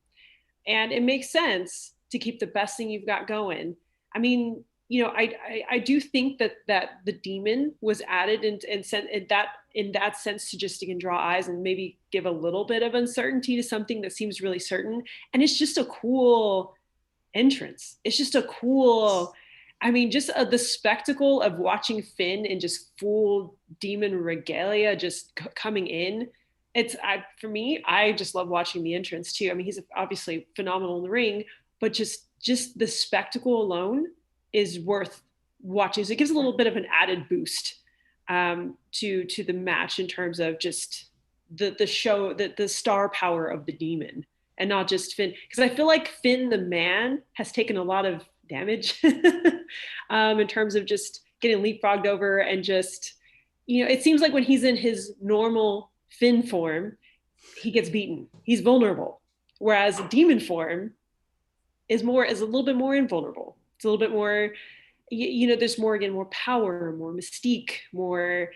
and it makes sense to keep the best thing you've got going. I mean, I do think that the demon was added in that sense to just again draw eyes and maybe give a little bit of uncertainty to something that seems really certain. And it's just a cool entrance. It's just a cool. I mean, just the spectacle of watching Finn in just full demon regalia just coming in. For me, I just love watching the entrance too. I mean, he's obviously phenomenal in the ring, but just the spectacle alone is worth watching. So it gives a little bit of an added boost to the match in terms of just the show, the star power of the demon, and not just Finn. Because I feel like Finn the man has taken a lot of damage in terms of just getting leapfrogged over, and just, it seems like when he's in his normal Finn form, he gets beaten. He's vulnerable. Whereas demon form is a little bit more invulnerable. It's a little bit more, there's more, again, more power, more mystique, more,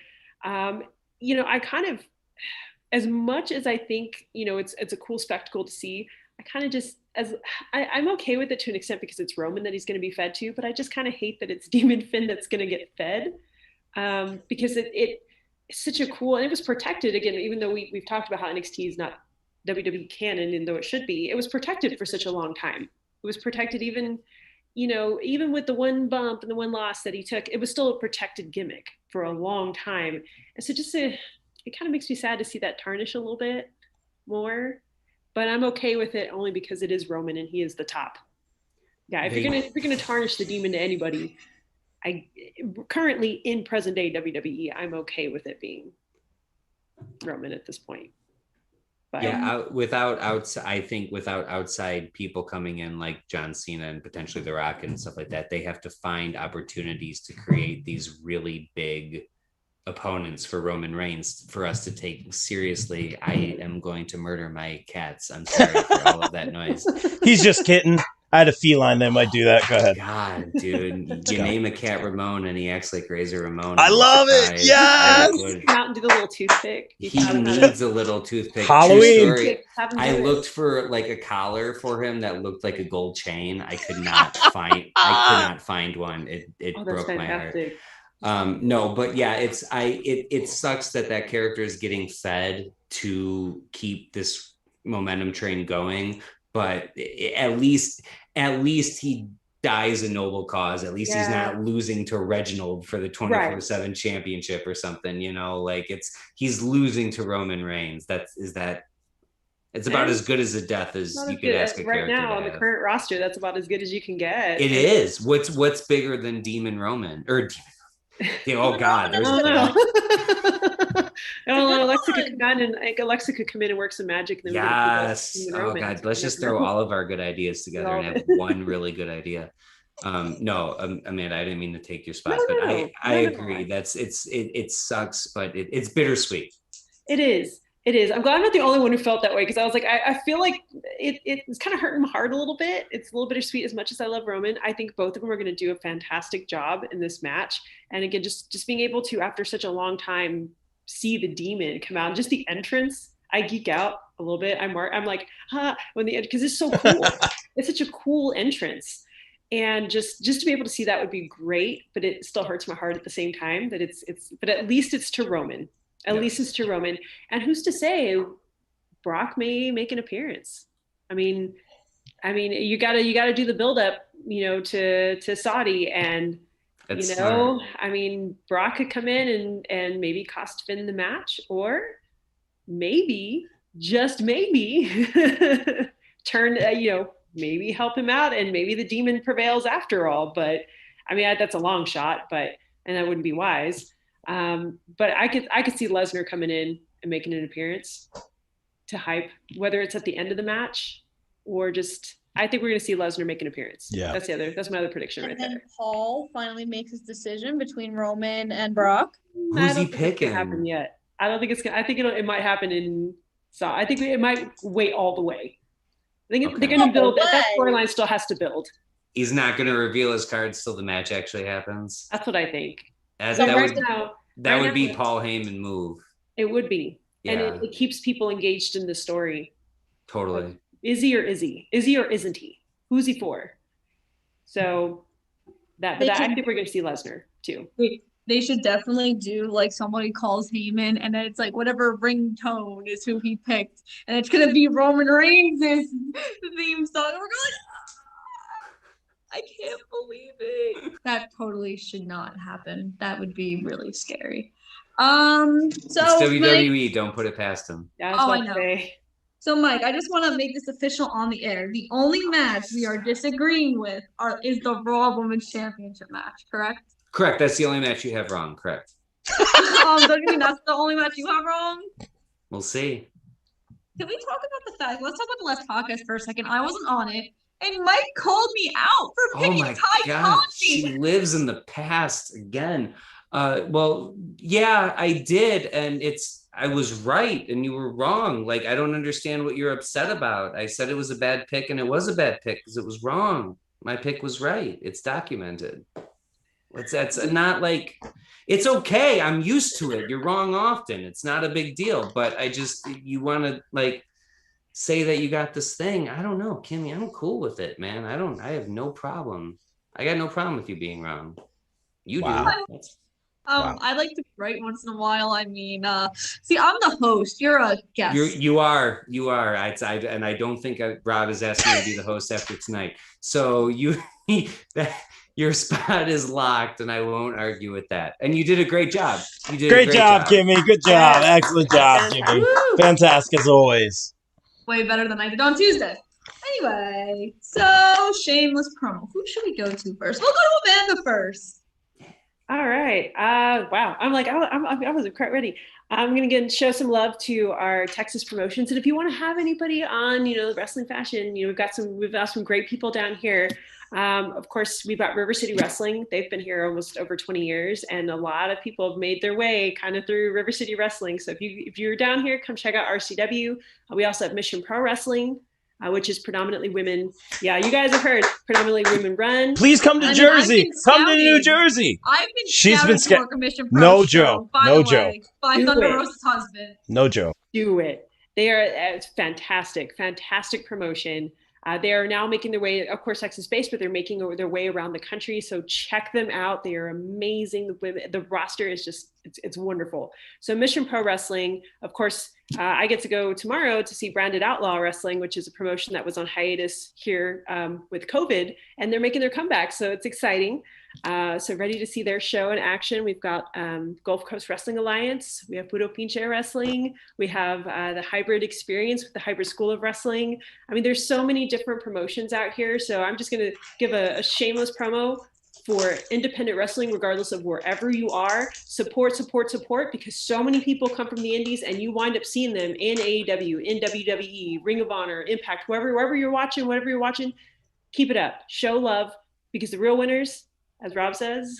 I kind of, as much as I think, it's a cool spectacle to see, I kind of just, I'm okay with it to an extent because it's Roman that he's going to be fed to, but I just kind of hate that it's Demon Finn that's going to get fed, because it's such a cool, and it was protected, again, even though we've talked about how NXT is not WWE canon, and though it should be, it was protected for such a long time. It was protected even with the one bump and the one loss that he took, it was still a protected gimmick for a long time. And so it kind of makes me sad to see that tarnish a little bit more, but I'm okay with it only because it is Roman and he is the top. Yeah, if you're gonna tarnish the demon to anybody, currently in present day WWE, I'm okay with it being Roman at this point. But, I think without outside people coming in like John Cena and potentially The Rock and stuff like that, they have to find opportunities to create these really big opponents for Roman Reigns for us to take seriously. I am going to murder my cats. I'm sorry for all of that noise. He's just kidding. I had a feline that might do that. Go ahead. God, dude. You name a cat Ramon and he acts like Razor Ramon. I love it. Yes. Come out and do the little toothpick. He needs a little toothpick. Halloween. I looked for like a collar for him that looked like a gold chain. I could not find one. It broke my heart. No, but yeah, it sucks that character is getting fed to keep this momentum train going, but at least he dies a noble cause. At least he's not losing to Reginald for the 24/7 championship or something, he's losing to Roman Reigns. It's about as good as a death as you could ask a character right now on the current roster. That's about as good as you can get. It is. What's bigger than Demon Roman or Demon? Oh God, there's Alexa could come in and work some magic. And then yes. Oh God, let's just throw all of our good ideas together and have one really good idea. No, Amanda, I didn't mean to take your spot, but I agree. It sucks, but it's bittersweet. It is. I'm glad I'm not the only one who felt that way, because I was like, I feel like it's kind of hurting my heart a little bit. It's a little bittersweet. As much as I love Roman, I think both of them are going to do a fantastic job in this match. And again, just being able to, after such a long time, see the demon come out, and just the entrance, I geek out a little bit. I'm like, because it's so cool. It's such a cool entrance. And just to be able to see that would be great, but it still hurts my heart at the same time that but at least it's to Roman. At least it's to Roman. And who's to say Brock may make an appearance? I mean, you gotta do the buildup, to Saudi, and smart. Brock could come in and maybe cost Finn the match, or maybe, just maybe, turn, maybe help him out, and maybe the demon prevails after all. But that's a long shot, and that wouldn't be wise. But I could see Lesnar coming in and making an appearance to hype, whether it's at the end of the match or just, I think we're going to see Lesnar make an appearance. Yeah. That's my other prediction right there. Paul finally makes his decision between Roman and Brock. Who's he picking? Happen yet. I don't think it's going to, I think it might happen I think it might wait all the way. I think they're going to build, that storyline still has to build. He's not going to reveal his cards till the match actually happens. That's what I think. That would be Paul Heyman move. It would be. Yeah. And it keeps people engaged in the story. Totally. Like, is he or isn't he? Who's he for? So I think we're going to see Lesnar too. They should definitely do like somebody calls Heyman, and then it's like whatever ringtone is who he picked, and it's going to be Roman Reigns' theme song. We're going, I can't believe it. That totally should not happen. That would be really scary. So it's WWE, don't put it past them. Yeah, I know. So, Mike, I just want to make this official on the air. The only match we are disagreeing with is the Raw Women's Championship match, correct? Correct. That's the only match you have wrong. Correct. Don't you mean that's the only match you have wrong? We'll see. Can we talk about the fact? Let's talk about the last podcast for a second. I wasn't on it, and Mike called me out for picking Ty Conti. She lives in the past again. Well, yeah, I did, and I was right and you were wrong. Like, I don't understand what you're upset about. I said it was a bad pick, and it was a bad pick because it was wrong. My pick was right. It's documented. That's not like, it's okay. I'm used to it. You're wrong often. It's not a big deal. But you want to like say that you got this thing. I don't know, Kimmy. I'm cool with it, man. I have no problem. I got no problem with you being wrong. You do. Wow. I like to be right once in a while. I mean, see, I'm the host. You're a guest. You are. And I don't think Rob is asking me to be the host after tonight. So your spot is locked, and I won't argue with that. And you did a great job. You did great job, Kimmy. Good job. Excellent job, Kimmy. Woo! Fantastic as always. Way better than I did on Tuesday. Anyway, so shameless promo. Who should we go to first? We'll go to Amanda first. All right. Wow. I wasn't quite ready. I'm going to show some love to our Texas promotions. And if you want to have anybody on, wrestling fashion, we've got some great people down here. Of course, we've got River City Wrestling. They've been here almost over 20 years, and a lot of people have made their way kind of through River City Wrestling. So if you're down here, come check out RCW. We also have Mission Pro Wrestling, which is predominantly women. Yeah, you guys have heard predominantly women run. Please come to Jersey. Come to New Jersey. She's been scouted. No joke. No joke. By Thunder Rosa's husband. No joke. Do it. They are fantastic promotion. They are now making their way, of course, Texas-based, but they're making their way around the country. So check them out. They are amazing. The roster is just, it's wonderful. So Mission Pro Wrestling, of course, I get to go tomorrow to see Branded Outlaw Wrestling, which is a promotion that was on hiatus here with COVID, and they're making their comeback. So it's exciting. So ready to see their show in action. We've got Gulf Coast Wrestling Alliance. We have Puro Pinche Wrestling. We have the Hybrid Experience with the Hybrid School of Wrestling. I mean, there's so many different promotions out here. So I'm just going to give a shameless promo for independent wrestling, regardless of wherever you are. Support, because so many people come from the indies, and you wind up seeing them in AEW, in WWE, Ring of Honor, Impact, wherever you're watching, whatever you're watching, keep it up. Show love, because the real winners, as Rob says,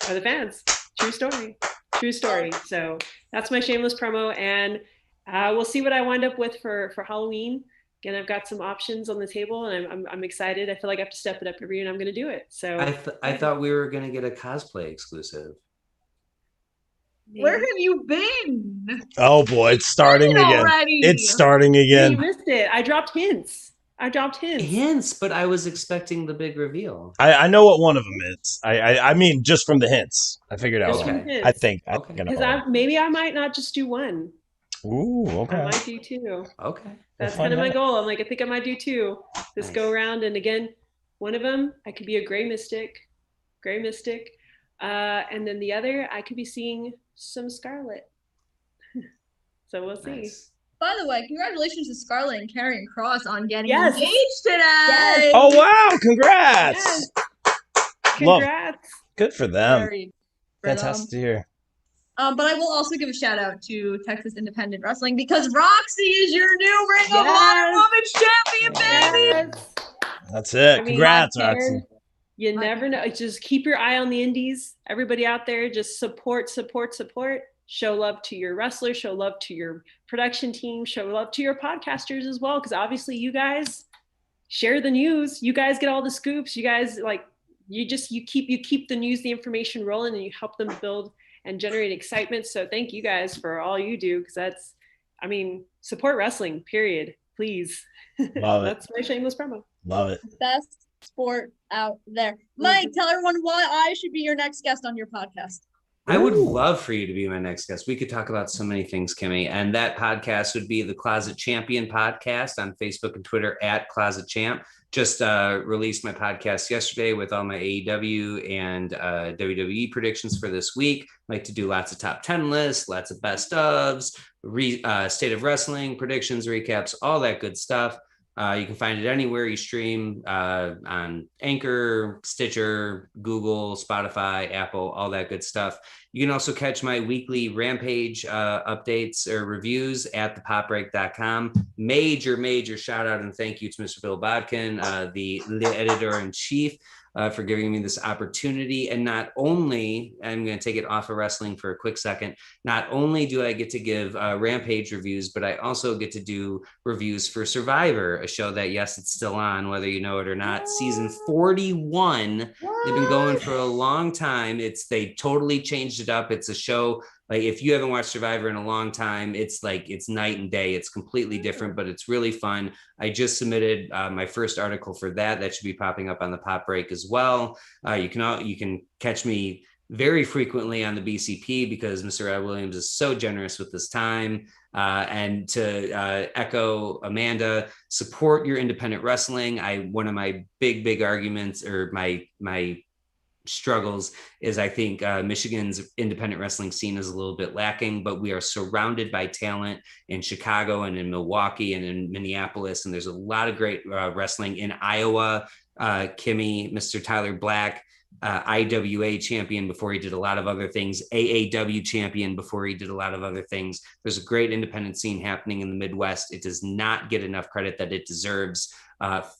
are the fans. True story. So that's my shameless promo, and we'll see what I wind up with for Halloween. Again, I've got some options on the table, and I'm excited. I feel like I have to step it up every year, and I'm going to do it. So I thought we were going to get a cosplay exclusive. Where have you been? Oh boy, it's starting again. It's starting again. You missed it. I dropped hints. But I was expecting the big reveal. I know what one of them is. I mean, just from the hints, I figured out. Okay. I think. Because maybe I might not just do one. Ooh, okay. I might do two. Okay. That's kind of my goal. I'm like, I think I might do two this go around. And again, one of them, I could be a gray mystic. And then the other, I could be seeing some Scarlet. So we'll see. Nice. By the way, congratulations to Scarlett and Karrion Kross on getting Yes. engaged today. Yes. Oh wow! Congrats! Yes. Congrats! Good for them. Very Fantastic to hear. But I will also give a shout out to Texas Independent Wrestling, because Roxy is your new Ring of Honor Women's Champion, baby. Yes. That's it. Congrats, Roxy. You never know. Just keep your eye on the indies. Everybody out there, just support. Show love to your wrestlers. Show love to your production team. Show love to your podcasters as well, because obviously you guys share the news. You guys get all the scoops. You guys you keep the news, the information rolling, and you help them build and generate excitement. So thank you guys for all you do, because support wrestling, period. Please. Love it. That's my shameless promo. Love it. Best sport out there. Mike, tell everyone why I should be your next guest on your podcast. I would love for you to be my next guest. We could talk about so many things, Kimmy. And that podcast would be the Closet Champion podcast on Facebook and Twitter @Closet Champ. just released my podcast yesterday with all my AEW and WWE predictions for this week. I like to do lots of top 10 lists, lots of best ofs, state of wrestling predictions, recaps, all that good stuff. You can find it anywhere you stream, on Anchor, Stitcher, Google, Spotify, Apple, all that good stuff. You can also catch my weekly Rampage updates or reviews at thepopbreak.com. Major shout out and thank you to Mr. Bill Bodkin, the editor-in-chief, for giving me this opportunity. And not only, I'm going to take it off of wrestling for a quick second, not only do I get to give Rampage reviews, but I also get to do reviews for Survivor, a show that, yes, it's still on, whether you know it or not. Season 41. They've been going for a long time. They totally changed it up. It's a show, like, if you haven't watched Survivor in a long time, it's night and day. It's completely different, but it's really fun. I just submitted my first article for that. That should be popping up on the Pop Break as well. You can catch me very frequently on the BCP because Mr. Ed Williams is so generous with his time. And to echo Amanda, support your independent wrestling. One of my big arguments, or my struggles, is I think Michigan's independent wrestling scene is a little bit lacking, but we are surrounded by talent in Chicago and in Milwaukee and in Minneapolis. And there's a lot of great wrestling in Iowa. Kimmy, Mr. Tyler Black, IWA champion before he did a lot of other things, AAW champion before he did a lot of other things. There's a great independent scene happening in the Midwest. It does not get enough credit that it deserves.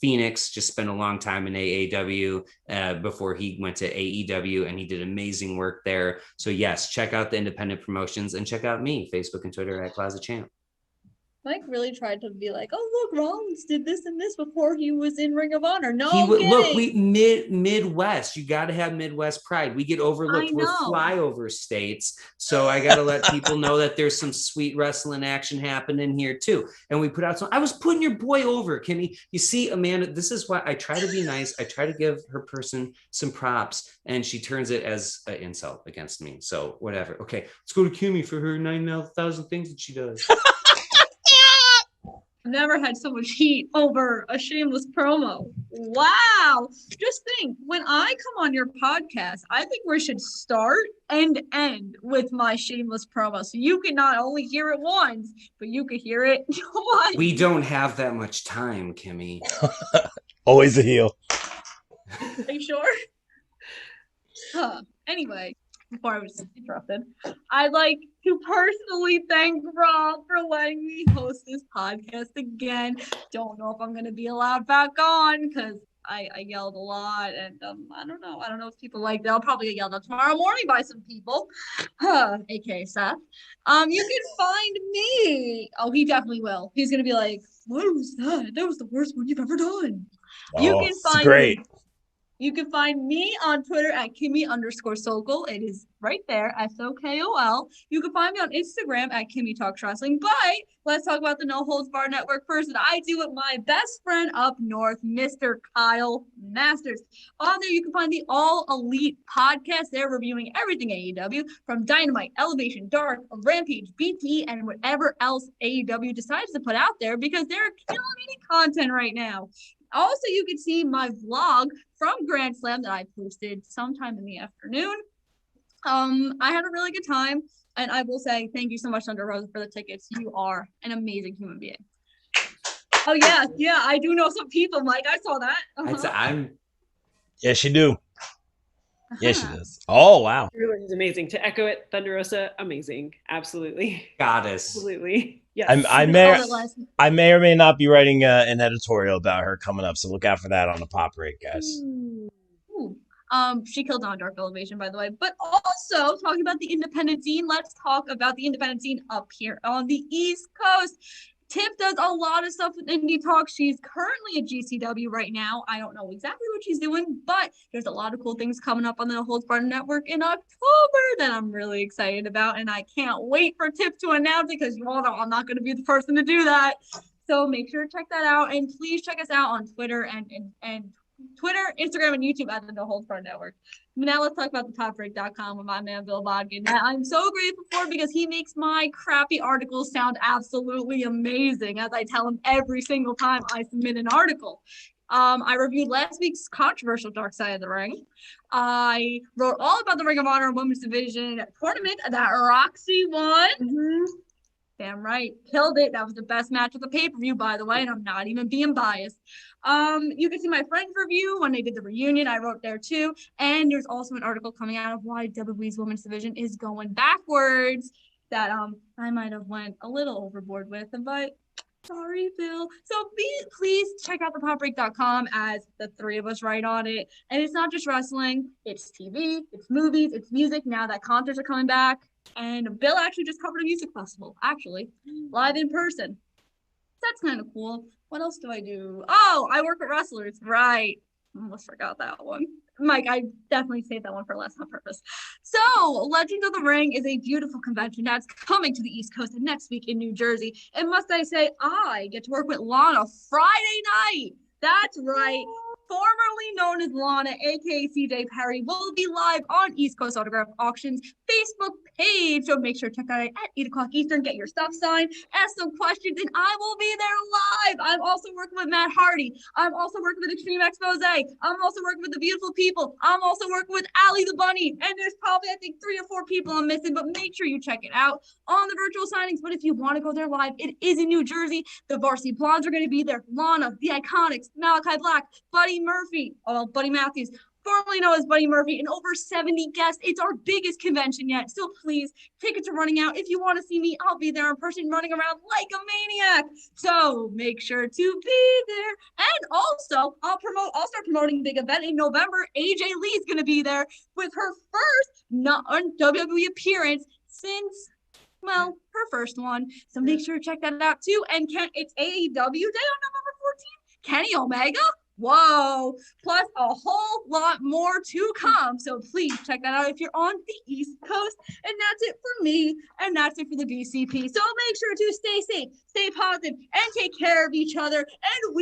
Phoenix just spent a long time in AAW before he went to AEW, and he did amazing work there. So yes, check out the independent promotions and check out me, Facebook and Twitter at Closet Champ. Mike really tried to be like, oh, look, Rollins did this and this before he was in Ring of Honor. No, look, we Midwest. You got to have Midwest pride. We get overlooked. We're flyover states, so I got to let people know that there's some sweet wrestling action happening here too. And we put out some. I was putting your boy over, Kimmy. You see, Amanda, this is why I try to be nice. I try to give her person some props, and she turns it as an insult against me. So whatever. Okay, let's go to Kimmy for her 9,000 things that she does. Never had so much heat over a shameless promo. Wow. Just think, when I come on your podcast, I think we should start and end with my shameless promo. So you can not only hear it once, but you could hear it twice. We don't have that much time, Kimmy. Always a heel. Are you sure? Anyway, before I was interrupted, I'd like to personally thank Rob for letting me host this podcast again. Don't know if I'm going to be allowed back on because I yelled a lot, and I don't know if people like that. I'll probably get yelled at tomorrow morning by some people, aka Seth. You can find me. Oh, he definitely will. He's going to be like, what was that? That was the worst one you've ever done. You can find great. You can find me on Twitter at Kimmy_So KOOL. It is right there, SOKOL. You can find me on Instagram at Kimmy Talks Wrestling. But let's talk about the No Holds Barred Network first. And I do it with my best friend up north, Mr. Kyle Masters. On there, you can find the All Elite podcast. They're reviewing everything AEW, from Dynamite, Elevation, Dark, Rampage, BT, and whatever else AEW decides to put out there, because they're killing any content right now. Also, you can see my vlog from Grand Slam that I posted sometime in the afternoon. I had a really good time, and I will say thank you so much, Thunder Rosa, for the tickets. You are an amazing human being. Oh yeah, I do know some people, Mike. I saw that. Yes, you do. Yes, she does. Oh, wow. Everyone's amazing. To echo it, Thunder Rosa, amazing. Absolutely. Goddess. Absolutely. Yes. I may or may not be writing an editorial about her coming up, so look out for that on the Pop Break, guys. Ooh. She killed on Dark Elevation, by the way. But also, talking about the independent scene, let's talk about the independent scene up here on the East Coast. Tiff does a lot of stuff with Indie Talk. She's currently at GCW right now. I don't know exactly what she's doing, but there's a lot of cool things coming up on the No Holds Barred Network in October that I'm really excited about, and I can't wait for Tiff to announce it, because you all know I'm not going to be the person to do that. So make sure to check that out, and please check us out on Twitter and Twitter, Instagram, and YouTube at the No Holds Barred Network. Now let's talk about the topbreak.com with my man Bill Bodkin, that I'm so grateful for, because he makes my crappy articles sound absolutely amazing, as I tell him every single time I submit an article. I reviewed last week's controversial Dark Side of the Ring. I wrote all about the Ring of Honor Women's Division tournament that Roxy won. Mhm. Damn right. Killed it. That was the best match of the pay-per-view, by the way, and I'm not even being biased. You can see my friend's review when they did the reunion. I wrote there too. And there's also an article coming out of why WWE's women's division is going backwards that I might have went a little overboard with, but sorry, Bill. So please check out thepopbreak.com as the three of us write on it. And it's not just wrestling, it's TV, it's movies, it's music. Now that concerts are coming back. And Bill actually just covered a music festival, actually, live in person. That's kind of cool. What else do I do? Oh, I work with wrestlers. Right. Almost forgot that one. Mike, I definitely saved that one for last on purpose. So, Legends of the Ring is a beautiful convention that's coming to the East Coast next week in New Jersey. And must I say, I get to work with Lana Friday night. That's right. Formerly known as Lana, aka CJ Perry, will be live on East Coast Autograph Auctions Facebook page. So make sure to check out it at 8 o'clock Eastern. Get your stuff signed, ask some questions, and I will be there live. I'm also working with Matt Hardy. I'm also working with Extreme Expose. I'm also working with the beautiful people. I'm also working with Allie the Bunny. And there's probably, I think, 3 or 4 people I'm missing, but make sure you check it out on the virtual signings. But if you want to go there live, it is in New Jersey. The Varsity Blondes are going to be there. Lana, the Iconics, Malachi Black, Buddy Murphy, Buddy Matthews, formerly known as Buddy Murphy, and over 70 guests. It's our biggest convention yet. So please, tickets are running out. If you want to see me, I'll be there in person running around like a maniac. So make sure to be there. And also, I'll start promoting a big event in November. AJ Lee's going to be there with her first WWE appearance since, well, her first one. So make sure to check that out too. And it's AEW Day on November 14th. Kenny Omega. Whoa, plus a whole lot more to come. So please check that out if you're on the East Coast. And that's it for me. And that's it for the BCP. So make sure to stay safe, stay positive, and take care of each other. And we